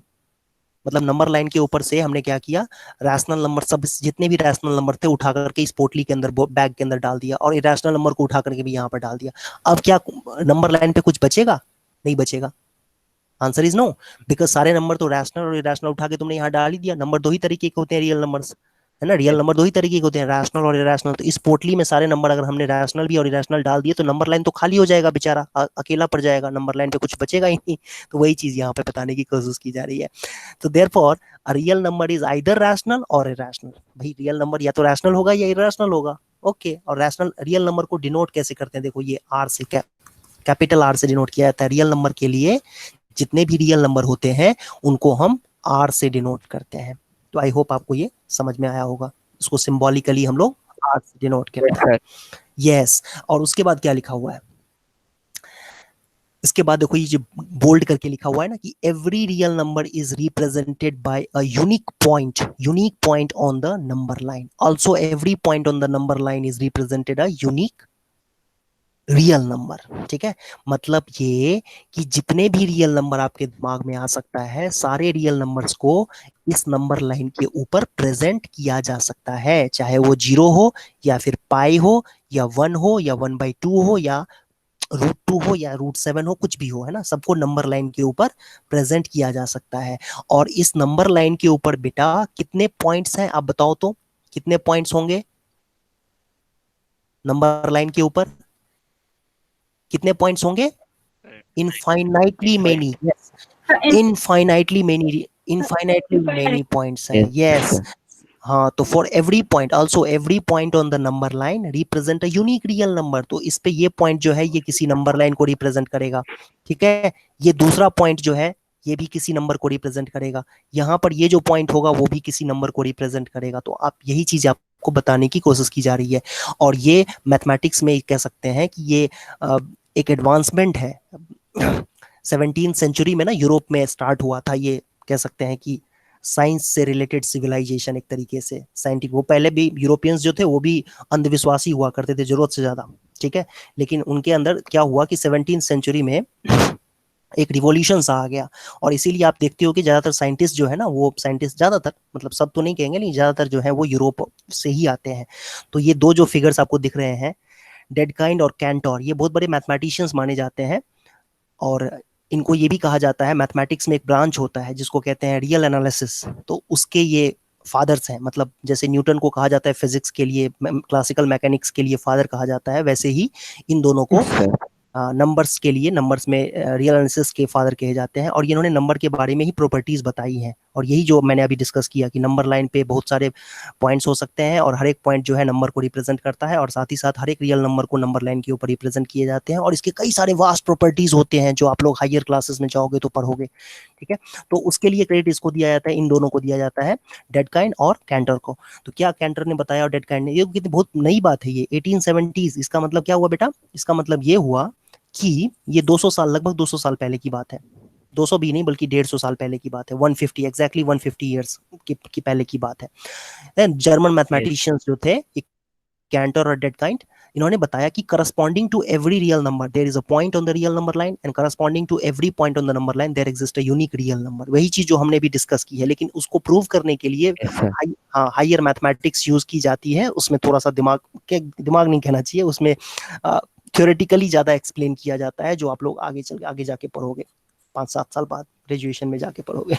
B: मतलब नंबर लाइन के ऊपर से हमने क्या किया, रैशनल नंबर सब जितने भी रैशनल नंबर थे उठा करके इस पोटली के अंदर, बैग के अंदर डाल दिया, और इरेशनल नंबर को उठा करके भी यहाँ पर डाल दिया। अब क्या नंबर लाइन पे कुछ बचेगा? नहीं बचेगा। आंसर इज नो, बिकॉज सारे नंबर तो रैशनल और इरेशनल उठा के तुमने यहाँ डाल ही दिया। नंबर 2 ही तरीके के होते हैं रियल नंबर्स, है ना। रियल नंबर 2 ही तरीके के होते हैं, रैशनल और इरेशनल। तो इस पोटली में सारे नंबर अगर हमने रैशनल भी और इरेशनल डाल दिए तो नंबर लाइन तो खाली हो जाएगा, बेचारा अकेला पड़ जाएगा, नंबर लाइन पे कुछ बचेगा ही नहीं। तो वही चीज यहाँ पे बताने की कोशिश की जा रही है। तो therefore a real number is either rational और इरेशनल। भाई रियल नंबर या तो रैशनल होगा या इरेशनल होगा, ओके। और रैशनल रियल नंबर को डिनोट कैसे करते हैं? देखो, ये आर से, कैपिटल आर से डिनोट किया जाता है रियल नंबर के लिए। जितने भी रियल नंबर होते हैं उनको हम आर से डिनोट करते हैं। तो आई होप आपको ये समझ में आया होगा। इसको सिंबॉलिकली हम लोग आर से डिनोट करते हैं। यस, और उसके बाद क्या लिखा हुआ है? इसके बाद देखो, ये जो बोल्ड करके लिखा हुआ है ना कि every real number is represented by a unique point on the number line. Also every point on the number line is represented a unique real number. ठीक है, मतलब ये कि जितने भी रियल नंबर आपके दिमाग में आ सकता है, सारे रियल नंबर्स को इस नंबर लाइन के ऊपर प्रेजेंट किया जा सकता है, चाहे वो 0 हो या फिर पाई हो या 1 हो या 1/2 हो या √2 हो या √7 हो, कुछ भी हो, है ना। सबको नंबर लाइन के ऊपर प्रेजेंट किया जा सकता है। और इस नंबर लाइन के ऊपर बेटा कितने पॉइंट्स हैं, आप बताओ तो कितने पॉइंट्स होंगे नंबर लाइन के ऊपर? कितने पॉइंट्स होंगे? Infinitely many, infinitely many points हैं। यस, हाँ। तो for every point, also every point on the number line represent a unique real number. तो इस पे ये पॉइंट जो है ये किसी नंबर लाइन को रिप्रेजेंट करेगा। ठीक है, ये दूसरा पॉइंट जो है ये भी किसी नंबर को रिप्रेजेंट करेगा। यहाँ पर ये जो पॉइंट होगा वो भी किसी नंबर को रिप्रेजेंट करेगा। तो आप यही चीज आपको बताने की कोशिश की जा रही है। और ये मैथमेटिक्स में कह सकते हैं कि ये एक एडवांसमेंट है। 17th सेंचुरी में ना यूरोप में स्टार्ट हुआ था, ये कह सकते हैं कि साइंस से रिलेटेड सिविलाइजेशन, एक तरीके से साइंटिफिक। वो पहले भी यूरोपियंस जो थे वो भी अंधविश्वासी हुआ करते थे जरूरत से ज्यादा। ठीक है, लेकिन उनके अंदर क्या हुआ कि 17th सेंचुरी में एक रिवॉल्यूशन सा आ गया। और इसीलिए आप देखते हो कि ज्यादातर साइंटिस्ट जो है ना, वो साइंटिस्ट ज्यादातर, मतलब सब तो नहीं कहेंगे, लेकिन ज्यादातर जो है वो यूरोप से ही आते हैं। तो ये दो जो फिगर्स आपको दिख रहे हैं, डेडकाइंड और कैंटोर, ये बहुत बड़े मैथमेटिशियंस माने जाते हैं। और इनको ये भी कहा जाता है, मैथमेटिक्स में एक ब्रांच होता है जिसको कहते हैं रियल एनालिसिस, तो उसके ये फादर्स हैं। मतलब जैसे न्यूटन को कहा जाता है फिजिक्स के लिए, क्लासिकल मैकेनिक्स के लिए फादर कहा जाता है, वैसे ही इन दोनों को नंबर्स के लिए, नंबर्स में रियल एनालिसिस के फादर कहे जाते हैं। और इन्होंने नंबर के बारे में ही प्रॉपर्टीज बताई हैं। और यही जो मैंने अभी डिस्कस किया कि नंबर लाइन पे बहुत सारे पॉइंट्स हो सकते हैं, और हर एक पॉइंट जो है नंबर को रिप्रेजेंट करता है, और साथ ही साथ हर एक रियल नंबर को नंबर लाइन के ऊपर रिप्रेजेंट किए जाते हैं। और इसके कई सारे वास्ट प्रॉपर्टीज होते हैं जो आप लोग हायर क्लासेस में जाओगे तो पढ़ोगे, ठीक है। तो उसके लिए क्रेडिट इसको दिया जाता है, इन दोनों को दिया जाता है, डेडकाइंड और कैंटर को। तो क्या कैंटर ने बताया और डेडकाइंड ने, ये कितनी बहुत नई बात है ये 1870s। इसका मतलब क्या हुआ बेटा? इसका मतलब ये हुआ कि ये 200 साल, लगभग 200 साल पहले की बात है। 200 भी नहीं बल्कि 150 साल पहले की बात है। 150 एग्जैक्टली 150 ईयर्स की पहले की बात है। जर्मन मैथमेटिशियंस जो थे, कैंटर और डेडकाइंड, इन्होंने बताया कि corresponding to every real number there is a point on the real number line, and corresponding to every point on the number line there exist a unique real number. वही चीज जो हमने भी डिस्कस की है, लेकिन उसको प्रूव करने के लिए हायर मैथमेटिक्स यूज की जाती है। उसमें थोड़ा सा दिमाग नहीं कहना चाहिए, उसमें थ्योरेटिकली ज्यादा एक्सप्लेन किया जाता है, जो आप लोग आगे जाके पढ़ोगे 5-7 साल बाद, ग्रेजुएशन में जाके पढ़ोगे।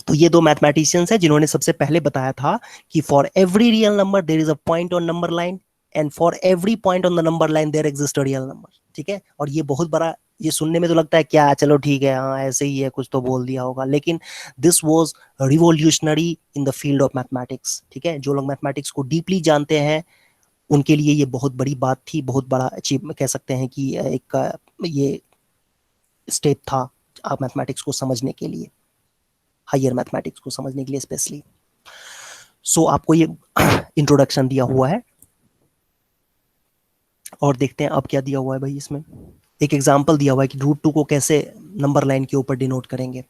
B: तो ये दो मैथमेटिशियंस हैं जिन्होंने सबसे पहले बताया था कि for every real number there is a point on number line, and for every point on the number line there exist a real number, ठीक है। और ये बहुत बड़ा, ये सुनने में तो लगता है क्या, चलो ठीक है, हाँ ऐसे ही है, कुछ तो बोल दिया होगा, लेकिन this was revolutionary in the field of mathematics, ठीक है। जो लोग मैथमेटिक्स को डीपली जानते हैं उनके लिए ये बहुत बड़ी बात थी, बहुत बड़ा अचीव कह सकते हैं कि एक ये स्टेप था आप मैथमेटिक्स को समझने के लिए, हायर मैथमेटिक्स को समझने के लिए स्पेशली। सो आपको ये इंट्रोडक्शन दिया हुआ है, और देखते हैं अब क्या दिया हुआ है भाई। इसमें एक एग्जांपल दिया हुआ है कि √2 को कैसे नंबर लाइन के ऊपर डिनोट करेंगे।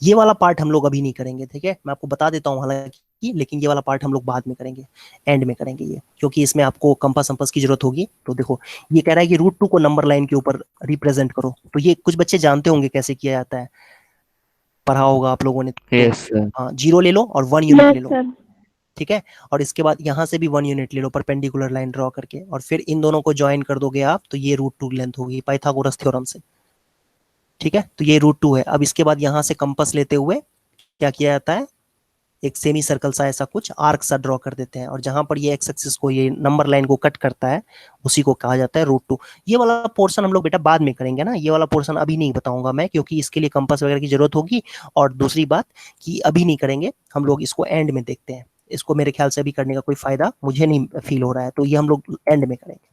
B: ये वाला पार्ट हम लोग अभी नहीं करेंगे, ठीक है, मैं आपको बता देता हूँ हालांकि, लेकिन ये वाला पार्ट हम लोग बाद में करेंगे, एंड में करेंगे ये, क्योंकि इसमें आपको कंपास संपास की जरूरत होगी। तो देखो, ये कह रहा है कि √2 को नंबर लाइन के ऊपर रिप्रेजेंट करो। तो ये कुछ बच्चे जानते होंगे कैसे किया जाता है, पढ़ा होगा आप लोगों ने। तो हाँ, 0 ले लो और 1 यूनिट ले लो, ठीक है। और इसके बाद यहाँ से भी 1 यूनिट ले लो परपेंडिकुलर लाइन ड्रॉ करके, और फिर इन दोनों को ज्वाइन कर दोगे आप, तो ये √2 लेंथ होगी पाइथागोरस थ्योरम से, ठीक है। तो ये √2 है। अब इसके बाद यहाँ से कंपास लेते हुए क्या किया जाता है, एक सेमी सर्कल सा ऐसा कुछ आर्क सा ड्रॉ कर देते हैं, और जहां पर ये एक्स एक्सिस को, ये नंबर लाइन को कट करता है, उसी को कहा जाता है √2। ये वाला पोर्शन हम लोग बेटा बाद में करेंगे ना, ये वाला पोर्शन अभी नहीं बताऊंगा मैं, क्योंकि इसके लिए कंपास वगैरह की जरूरत होगी। और दूसरी बात कि अभी नहीं करेंगे हम लोग, इसको एंड में देखते हैं। इसको मेरे ख्याल से अभी करने का कोई फायदा मुझे नहीं फील हो रहा है, तो ये हम लोग एंड में करेंगे।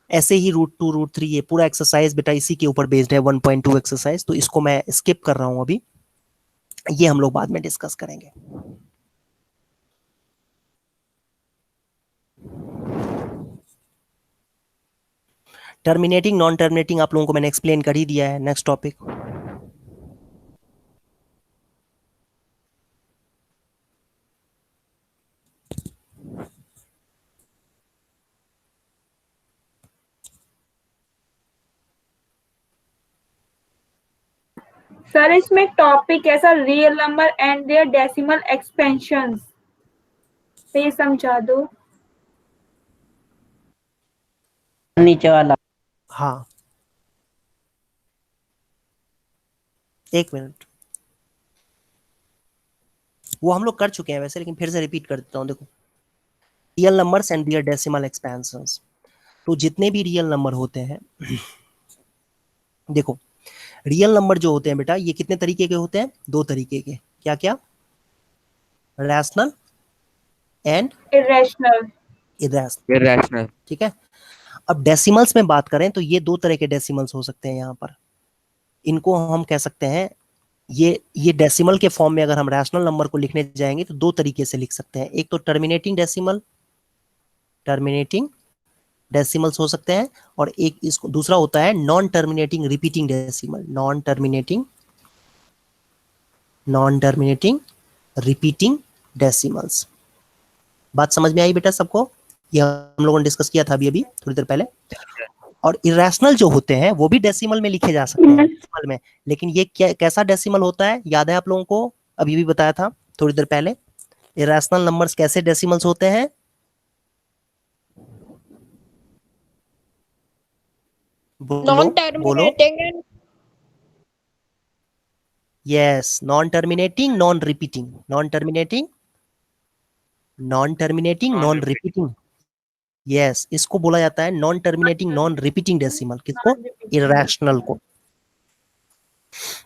B: ऐसे ही √2 √3 ये पूरा एक्सरसाइज बेटा इसी के ऊपर बेस्ड है, 1.2 एक्सरसाइज, तो इसको मैं स्किप कर रहा हूं अभी, ये हम लोग बाद में डिस्कस करेंगे। टर्मिनेटिंग नॉन टर्मिनेटिंग आप लोगों को मैंने एक्सप्लेन कर ही दिया है। नेक्स्ट टॉपिक,
E: सर इसमें टॉपिक है sir real number and their decimal expansions, तो ये समझा दो।
D: नीचे वाला।
B: हाँ एक मिनट, वो हम लोग कर चुके हैं वैसे, लेकिन फिर से रिपीट कर देता हूँ। देखो, real numbers and their decimal expansions, तो जितने भी रियल नंबर होते हैं, देखो रियल नंबर जो होते हैं बेटा, ये कितने तरीके के होते हैं? 2 तरीके के। क्या क्या? Rational and
E: irrational.
A: इरेशनल,
B: ठीक है। अब डेसिमल्स में बात करें तो ये 2 तरह के डेसिमल्स हो सकते हैं यहाँ पर। इनको हम कह सकते हैं, ये डेसिमल के फॉर्म में अगर हम रैशनल नंबर को लिखने जाएंगे तो 2 तरीके से लिख सकते हैं। एक तो टर्मिनेटिंग डेसिमल्स हो सकते हैं, और एक इसको दूसरा होता है non terminating repeating decimal, non terminating repeating decimals. बात समझ में आई बेटा सबको? ये हम लोगों ने डिस्कस किया था अभी थोड़ी देर पहले। और इरेशनल जो होते हैं वो भी डेसिमल में लिखे जा सकते हैं, डेसिमल में। लेकिन ये कैसा डेसिमल होता है, याद है आप लोगों को, अभी भी बताया था थोड़ी देर पहले। इरेशनल नंबर्स कैसे डेसिमल्स होते हैं? बोलो
C: नॉन
B: बोलो।
C: Terminating and
B: yes, non terminating, non repeating, non terminating, non terminating, non repeating. Yes, इसको बोला जाता है non terminating non repeating decimal. किसको? इरेशनल को।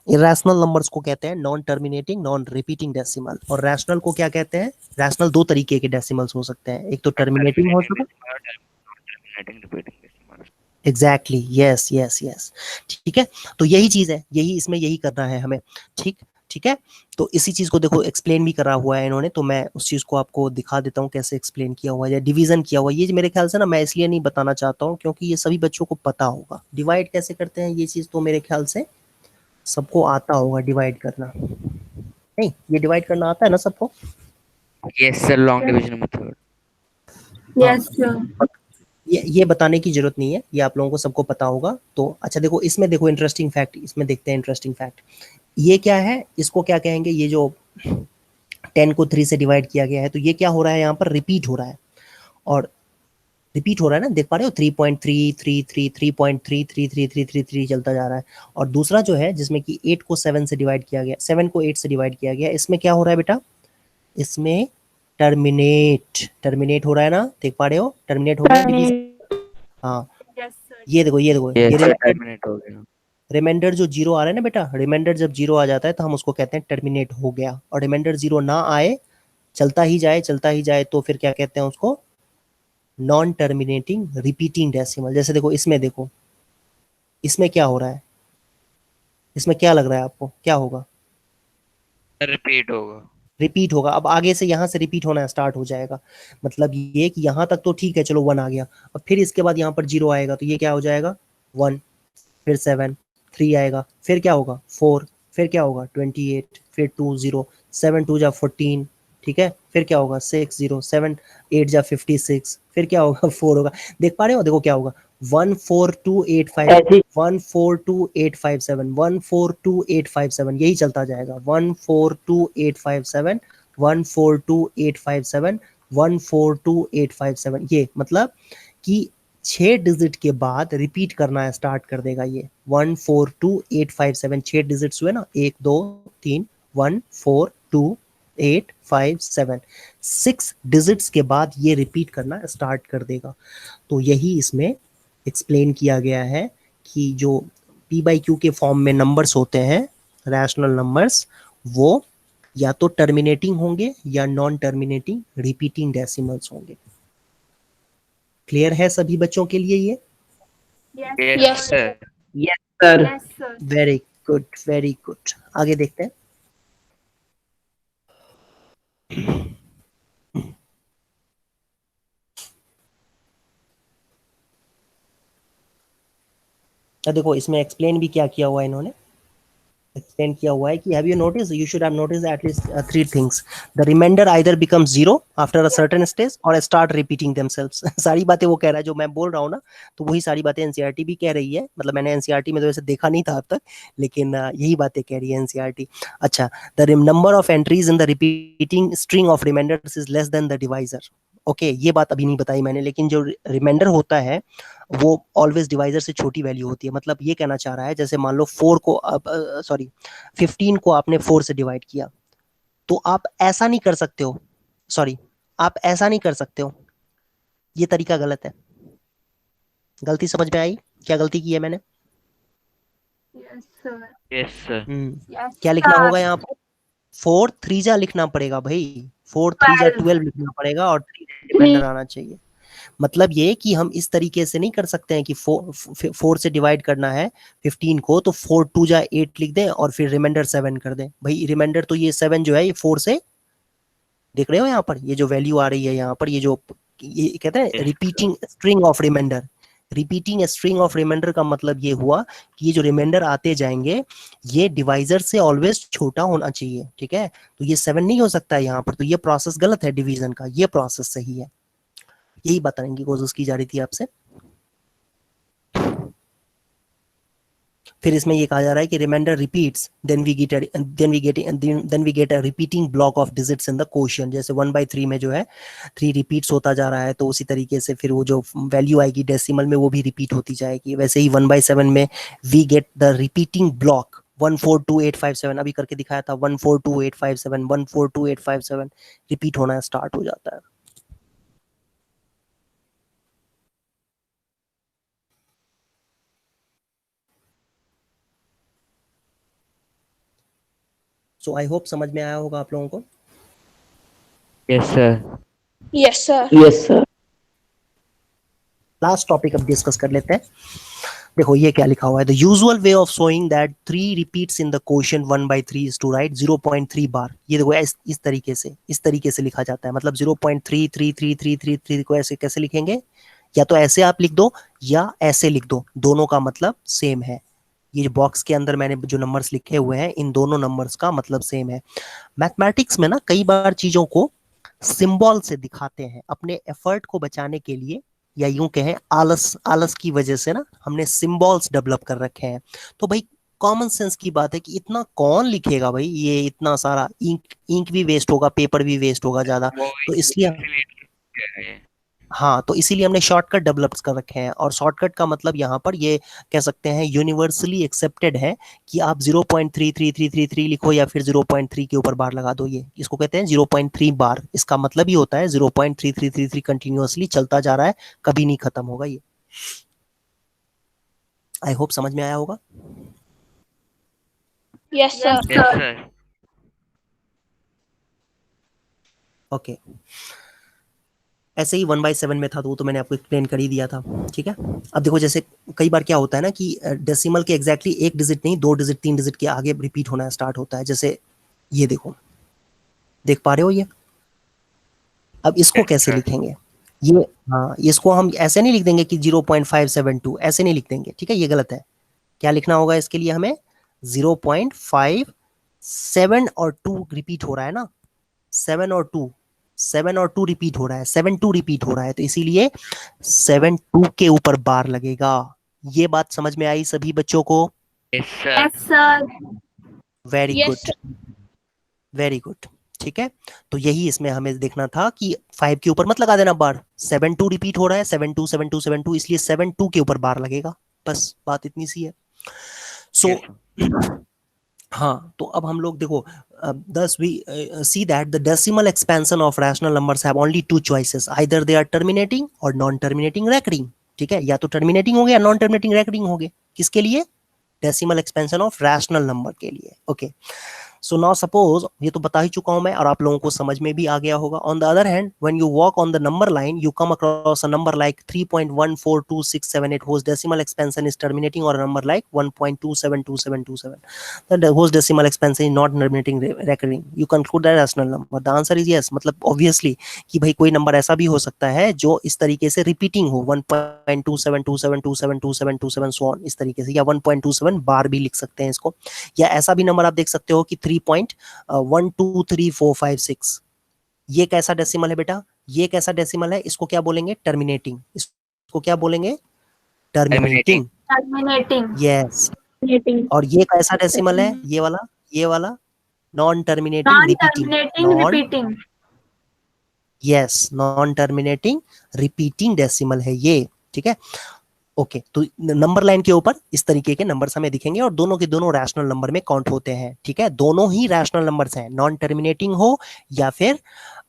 B: इरेशनल नंबर्स को कहते हैं non terminating non repeating decimal. और रैशनल को क्या कहते हैं? रैशनल दो तरीके के डेसिमल्स हो सकते हैं, एक तो टर्मिनेटिंग हो सकता है।
A: Terminating repeating decimal.
B: Exactly, yes yes yes, ठीक है। तो यही चीज है, यही इसमें यही करना है हमें। ठीक ठीक है। तो इसी चीज को देखो एक्सप्लेन भी करा हुआ है इन्होंने, तो मैं उस चीज को आपको दिखा देता हूँ कैसे एक्सप्लेन किया हुआ है या डिवीजन किया हुआ है। ये मेरे ख्याल से ना मैं इसलिए नहीं बताना चाहता हूँ क्योंकि ये सभी बच्चों को पता होगा डिवाइड कैसे करते हैं, ये चीज तो मेरे ख्याल से सबको आता होगा डिवाइड करना। नहीं, ये डिवाइड करना आता है ना सबको?
A: Yes sir, long division method.
E: Yes sir.
B: ये बताने की जरूरत नहीं है, ये आप लोगों को सबको पता होगा। तो अच्छा देखो, इसमें देखो इंटरेस्टिंग फैक्ट, इसमें देखते हैं इंटरेस्टिंग फैक्ट। ये क्या है, इसको क्या कहेंगे? ये जो 10 को 3 से डिवाइड किया गया है, तो ये क्या हो रहा है यहाँ पर? रिपीट हो रहा है। और रिपीट हो रहा है ना, देख पा रहे हो? 3.333 3.33333 चलता जा रहा है। और दूसरा जो है जिसमें कि 8 को 7 से डिवाइड किया गया, 7 को 8 से डिवाइड किया गया, इसमें क्या हो रहा है बेटा? इसमें टर्मिनेट हो रहा है ना, देख पा रहे हो? टर्मिनेट हो गया डिवीजन। हाँ, ये देखो ये देखो, ये
A: टर्मिनेट हो गया।
B: रिमाइंडर जो 0 आ रहा है ना बेटा, रिमाइंडर जब 0 आ जाता है तो हम उसको कहते हैं टर्मिनेट हो गया। और रिमाइंडर 0 ना आए, चलता ही जाए तो फिर क्या कहते हैं उसको? Non terminating repeating decimal. जैसे देखो इसमें, देखो इसमें क्या हो रहा है, इसमें क्या लग रहा है आपको, क्या होगा?
A: रिपीट होगा।
B: रिपीट होगा। अब आगे से यहाँ से रिपीट होना स्टार्ट हो जाएगा। मतलब ये कि यहाँ तक तो ठीक है, चलो 1 आ गया, अब फिर इसके बाद यहाँ पर 0 आएगा तो ये क्या हो जाएगा? 1, फिर 7, 3 आएगा, फिर क्या होगा? 4, फिर क्या होगा? 28, फिर 2 0, 7 2 जा 14, ठीक है, फिर क्या होगा? 6 0, 7 8 जा 56, फिर क्या होगा? 4 होगा। देख पा रहे हो? देखो क्या होगा? 142857
D: ऐसी
B: 142857 142857, यही चलता जाएगा। 142857 142857 142857। ये मतलब कि 6 डिजिट के बाद रिपीट करना स्टार्ट कर देगा ये। 142857, 6 डिजिट्स हुए ना, 1 2 3 142857, 6 डिजिट्स के बाद ये रिपीट करना स्टार्ट कर देगा। तो यही इसमें एक्सप्लेन किया गया है कि जो पी बाई क्यू के फॉर्म में नंबर्स होते हैं, रैशनल नंबर्स, वो या तो टर्मिनेटिंग होंगे या नॉन टर्मिनेटिंग रिपीटिंग डेसिमल्स होंगे। क्लियर है सभी बच्चों के लिए ये?
C: Yes
A: sir.
D: Yes sir.
B: Very good, very good. आगे देखते हैं। तो देखो इसमें एक्सप्लेन भी क्या किया हुआ है इन्होंने, एक्सप्लेन किया हुआ है कि have you notice, you should have notice at least 3 things. The remainder either becomes 0 after a certain stage और स्टार्ट रिपीटिंग देमसेल्व्स। सारी बातें वो कह रहा है जो मैं बोल रहा हूँ ना, तो वही सारी बातें एनसीईआरटी भी कह रही है। मतलब मैंने एनसीईआरटी में तो वैसे देखा नहीं था अब तक, लेकिन यही बातें कह रही है एनसीईआरटी। अच्छा, the number of entries in the repeating string of remainders is less than the divisor. Okay, ये बात अभी नहीं बताई मैंने, लेकिन जो रिमाइंडर होता है वो ऑलवेज डिवाइजर से छोटी वैल्यू होती है। मतलब ये कहना चाह रहा है, जैसे मान लो 4 को सॉरी 15 को आपने 4 से डिवाइड किया, तो आप ऐसा नहीं कर सकते हो, सॉरी आप ऐसा नहीं कर सकते हो, ये तरीका गलत है। गलती समझ में आई? क्या गलती की है मैंने?
A: Yes sir.
B: क्या लिखना होगा यहाँ पर? 4 3 जा लिखना पड़ेगा भाई, 4 3 जा 12 लिखना पड़ेगा और 3 रिमाइंडर आना चाहिए। मतलब ये कि हम इस तरीके से नहीं कर सकते हैं कि 4 से डिवाइड करना है 15 को, तो 4 2 जा 8 लिख दें और फिर रिमाइंडर 7 कर दें। भाई रिमाइंडर तो ये 7 जो है ये 4 से, देख रहे हो यहाँ पर ये जो वैल्यू आ रही है यहाँ पर, ये जो ये कहते हैं repeating string of remainder. Repeating string of remainder का मतलब ये हुआ कि ये जो रिमाइंडर आते जाएंगे ये डिवाइजर से ऑलवेज छोटा होना चाहिए, ठीक है। तो ये 7 नहीं हो सकता है यहाँ पर, तो ये प्रोसेस गलत है डिवीजन का, ये प्रोसेस सही है। यही बताने की कोशिश की जा रही थी आपसे। फिर इसमें ये कहा जा रहा है कि remainder repeats then we get a repeating block of digits in the quotient. जैसे 1/3 में जो है 3 रिपीट्स होता जा रहा है, तो उसी तरीके से फिर वो जो वैल्यू आएगी डेसिमल में वो भी रिपीट होती जाएगी। वैसे ही 1/7 में we get the repeating block 142,857, अभी करके दिखाया था 142,857, 142,857 रिपीट होना स्टार्ट हो जाता है। सो आई होप समझ में आया होगा आप लोगों को।
A: Yes sir.
C: Yes, sir.
D: Yes sir.
B: Last topic अब डिस्कस कर लेते हैं। देखो ये क्या लिखा हुआ है, the usual way of showing that 3 repeats in the quotient 1/3 is to write 0.3 bar. ये देखो इस तरीके से लिखा जाता है, मतलब 0.33333 को ऐसे कैसे लिखेंगे, या तो ऐसे आप लिख दो या ऐसे लिख दो, दोनों का मतलब सेम है। ये जो बॉक्स के अंदर मैंने जो नंबर्स लिखे हुए हैं इन दोनों नंबर्स का मतलब सेम है। मैथमेटिक्स में ना कई बार चीजों को सिंबल से दिखाते हैं अपने एफर्ट को बचाने के लिए, या यूं कहें आलस आलस की वजह से ना हमने सिंबल्स डेवलप कर रखे हैं। तो भाई कॉमन सेंस की बात है कि इतना कौन लिखेगा भाई, ये इतना सारा इंक भी वेस्ट होगा, पेपर भी वेस्ट होगा ज्यादा,
A: वो
B: तो इसलिए
A: इसलिए
B: हाँ, तो इसीलिए हमने शॉर्टकट डेवलप कर रखे हैं। और शॉर्टकट का मतलब यहाँ पर ये कह सकते हैं यूनिवर्सली एक्सेप्टेड है कि आप 0.3333 लिखो या फिर 0.3 के ऊपर बार लगा दो। ये इसको कहते हैं 0.3 बार। इसका मतलब ही होता है 0.3333 कंटिन्यूअसली चलता जा रहा है, कभी नहीं खत्म होगा ये। आई होप समझ में आया होगा।
C: Yes, sir.
A: Yes sir.
B: Okay, ऐसे ही 1/7 में था तो वो तो मैंने आपको एक्सप्लेन कर ही दिया था, ठीक है। अब देखो जैसे कई बार क्या होता है ना कि डेसिमल के एग्जैक्टली एक डिजिट नहीं, 2 डिजिट 3 डिजिट के आगे रिपीट होना स्टार्ट होता है। जैसे ये देखो, देख पा रहे हो ये। अब इसको
A: यस
B: कैसे
A: सर।
B: लिखेंगे, ये हाँ, इसको हम ऐसे नहीं लिख देंगे कि 0.572, ऐसे नहीं लिख देंगे, ठीक है, ये गलत है। क्या लिखना होगा इसके लिए हमें, 0.57 और 2 रिपीट हो रहा है ना, 7 और 2 रिपीट हो रहा है, 7 2 रिपीट हो रहा है, तो इसीलिए 7 2 के ऊपर बार लगेगा। ये बात समझ में आई सभी बच्चों को।
A: Yes sir.
E: Sir.
B: Very
C: Yes,
B: good,
C: sir.
B: Very good, ठीक है। तो यही इसमें हमें देखना था कि 5 के ऊपर मत लगा देना बार, 7 2 रिपीट हो रहा है, 7 2 इसलिए 7 2 के ऊपर बार लगेगा, बस बात इतनी सी है। सो हाँ, तो अब हम लोग देखो, thus we see that the decimal expansion of rational numbers have only two choices, either they are terminating or non terminating recurring। ठीक है, या तो टर्मिनेटिंग हो गया, नॉन टर्मिनेटिंग रेकरिंग हो गए। किसके लिए, decimal expansion of rational number के लिए। ओके, सो नाउ सपोज, ये तो बता ही चुका हूं मैं और आप लोगों को समझ में भी आ गया होगा। On the other hand, when you walk on the number line, you come across a number like 3.142678 whose decimal expansion is terminating, or a number like 1.272727, whose decimal expansion is not terminating recurring, you conclude that rational number। the answer is yes। मतलब obviously कि भाई कोई number ऐसा भी हो सकता है जो इस तरीके से रिपीटिंग हो, 1.2727272727 सो ऑन, इस तरीके से, या 1.27 बार भी लिख सकते हैं इसको। या ऐसा भी नंबर आप देख सकते हो कि 3.123456, ये कैसा डेसिमल है बेटा, ये कैसा डेसिमल है, इसको क्या बोलेंगे, टर्मिनेटिंग। इसको क्या बोलेंगे, टर्मिनेटिंग।
E: टर्मिनेटिंग।
B: यस, और ये कैसा डेसिमल है, ये वाला non terminating
E: non
B: repeating,
E: terminating
B: non,
E: repeating.
B: Yes, non terminating repeating decimal है ये, ठीक है। ओके, तो नंबर लाइन के ऊपर इस तरीके के नंबर्स हमें दिखेंगे और दोनों के दोनों रैशनल नंबर में काउंट होते हैं, ठीक है। दोनों ही रैशनल नंबर्स हैं, नॉन टर्मिनेटिंग हो या फिर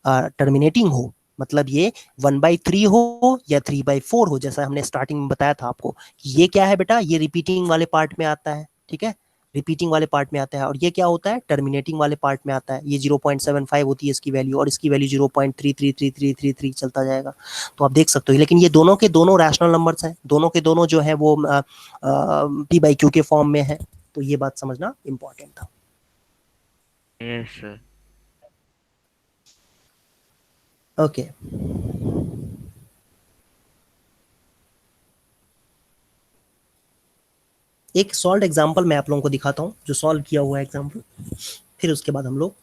B: टर्मिनेटिंग हो। मतलब ये 1/3 हो या 3/4 हो, जैसा हमने स्टार्टिंग में बताया था आपको कि ये क्या है बेटा, ये रिपीटिंग वाले पार्ट में आता है, ठीक है, रिपीटिंग वाले पार्ट में आता है। और ये क्या होता है, टर्मिनेटिंग वाले पार्ट में आता है। ये 0.75 होती है इसकी वैल्यू, और इसकी वैल्यू 0.333333 चलता जाएगा। तो आप देख सकते हो, लेकिन ये दोनों के दोनों रैशनल नंबर्स हैं, दोनों के दोनों जो है वो p/q के फॉर्म में है। तो ये बात समझना इंपॉर्टेंट था।
A: Yes sir.
B: ओके, एक सॉल्व एग्जांपल मैं आप लोगों को दिखाता हूं, जो सॉल्व किया हुआ है एग्जांपल, फिर उसके बाद हम लोग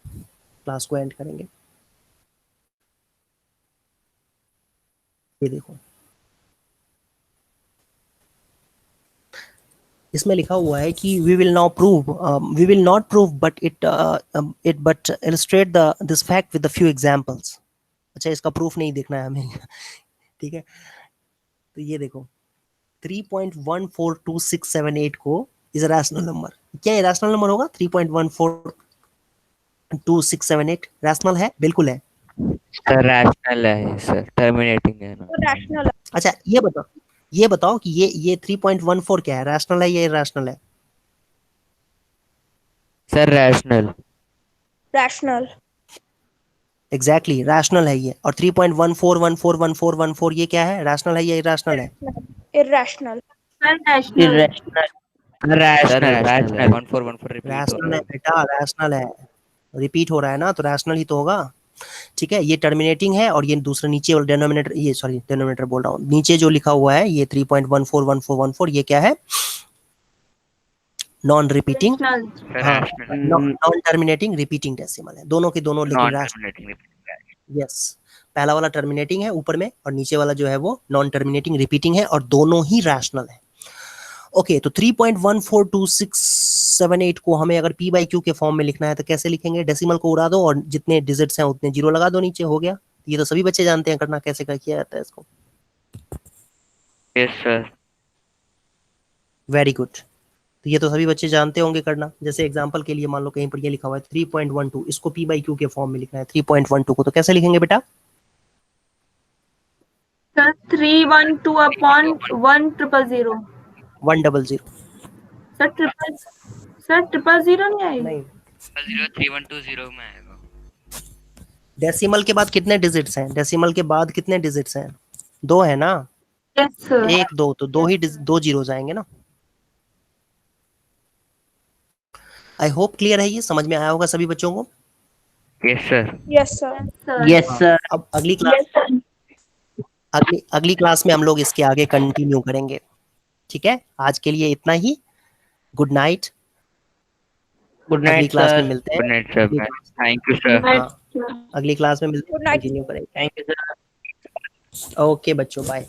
B: क्लास को एंड करेंगे। ये देखो, इसमें लिखा हुआ है कि we will not prove but it but illustrate this fact with the few examples. अच्छा, इसका प्रूफ नहीं देखना है हमें। ठीक है, तो ये देखो 3.142678 को इज अ रैशनल नंबर। क्या ये रैशनल नंबर होगा? 3.142678 रैशनल है? बिल्कुल है।
A: सर रैशनल है सर, टर्मिनेटिंग है ना।
C: रैशनल
B: अच्छा, ये बताओ कि ये 3.14 क्या है, रैशनल है या इरैशनल है?
A: Sir rational.
C: Rational
B: exactly rational है ये। और 3.14141414 ये क्या है, रैशनल है या इरैशनल है?
C: Irrational
E: sir national
D: irrational
A: rational
D: rational है।
A: 1414 रिपीट हो
B: रैशनल
A: रहा
B: है बेटा, रैशनल है। रिपीट हो रहा है ना, तो रैशनल ही तो होगा। ठीक है, ये टर्मिनेटिंग है और ये दूसरा नीचे वाला डिनोमिनेटर, ये सॉरी डिनोमिनेटर बोल रहा हूँ, नीचे जो लिखा हुआ है ये 3.141414 ये क्या है? नॉन रिपीटिंग,
A: सर
B: हाँ,
A: rational
B: non terminating repeating decimal है, दोनों के दोनों, लेकिन
A: नॉन
B: रैशनल।
A: टर्मिनेटिंग।
B: यस, पहला वाला टर्मिनेटिंग है ऊपर में और नीचे वाला जो है वो नॉन टर्मिनेटिंग रिपीटिंग है और दोनों ही रैशनल है। ओके, तो 3.142678 को हमें अगर p बाई क्यू के फॉर्म में लिखना है तो कैसे लिखेंगे? डेसिमल को उड़ा दो और जितने डिजिट्स हैं उतने जीरो लगा दो नीचे, हो गया। ये तो सभी बच्चे जानते हैं करना, कैसे किया जाता है इसको।
A: Yes sir.
B: वेरी गुड, तो ये तो सभी बच्चे जानते होंगे करना। जैसे एग्जांपल के लिए मान लो कहीं पर ये लिखा हुआ है 3.12, इसको p बाई क्यू के फॉर्म में लिखना है 3.12 को, तो कैसे लिखेंगे बेटा?
E: Sir 312 upon 1000।
B: 100।
E: Sir triple zero नहीं आएगी?
B: नहीं,
A: 03120 में आएगा।
B: डेसिमल के बाद कितने डिजिट्स हैं? डेसिमल के बाद कितने डिजिट्स हैं? 2 है ना,
E: यस सर।
B: 1 2, तो दो जीरोस आएंगे ना। आई होप क्लियर है, ये समझ में आया होगा सभी बच्चों को।
A: Yes sir.
C: Yes sir
D: yes sir.
B: अब अगली क्लास में हम लोग इसके आगे कंटिन्यू करेंगे। ठीक है, आज के लिए इतना ही। Good night.
D: गुड
B: अगली
D: नाइट
B: क्लास में
D: सर।
B: मिलते
A: गुड
B: हैं।
A: Night sir. Thank you sir.
B: हाँ, अगली क्लास में मिलते हैं,
C: गुड नाइट
B: कंटिन्यू करेंगे।
D: Thank you sir.
B: ओके बच्चों, बाय।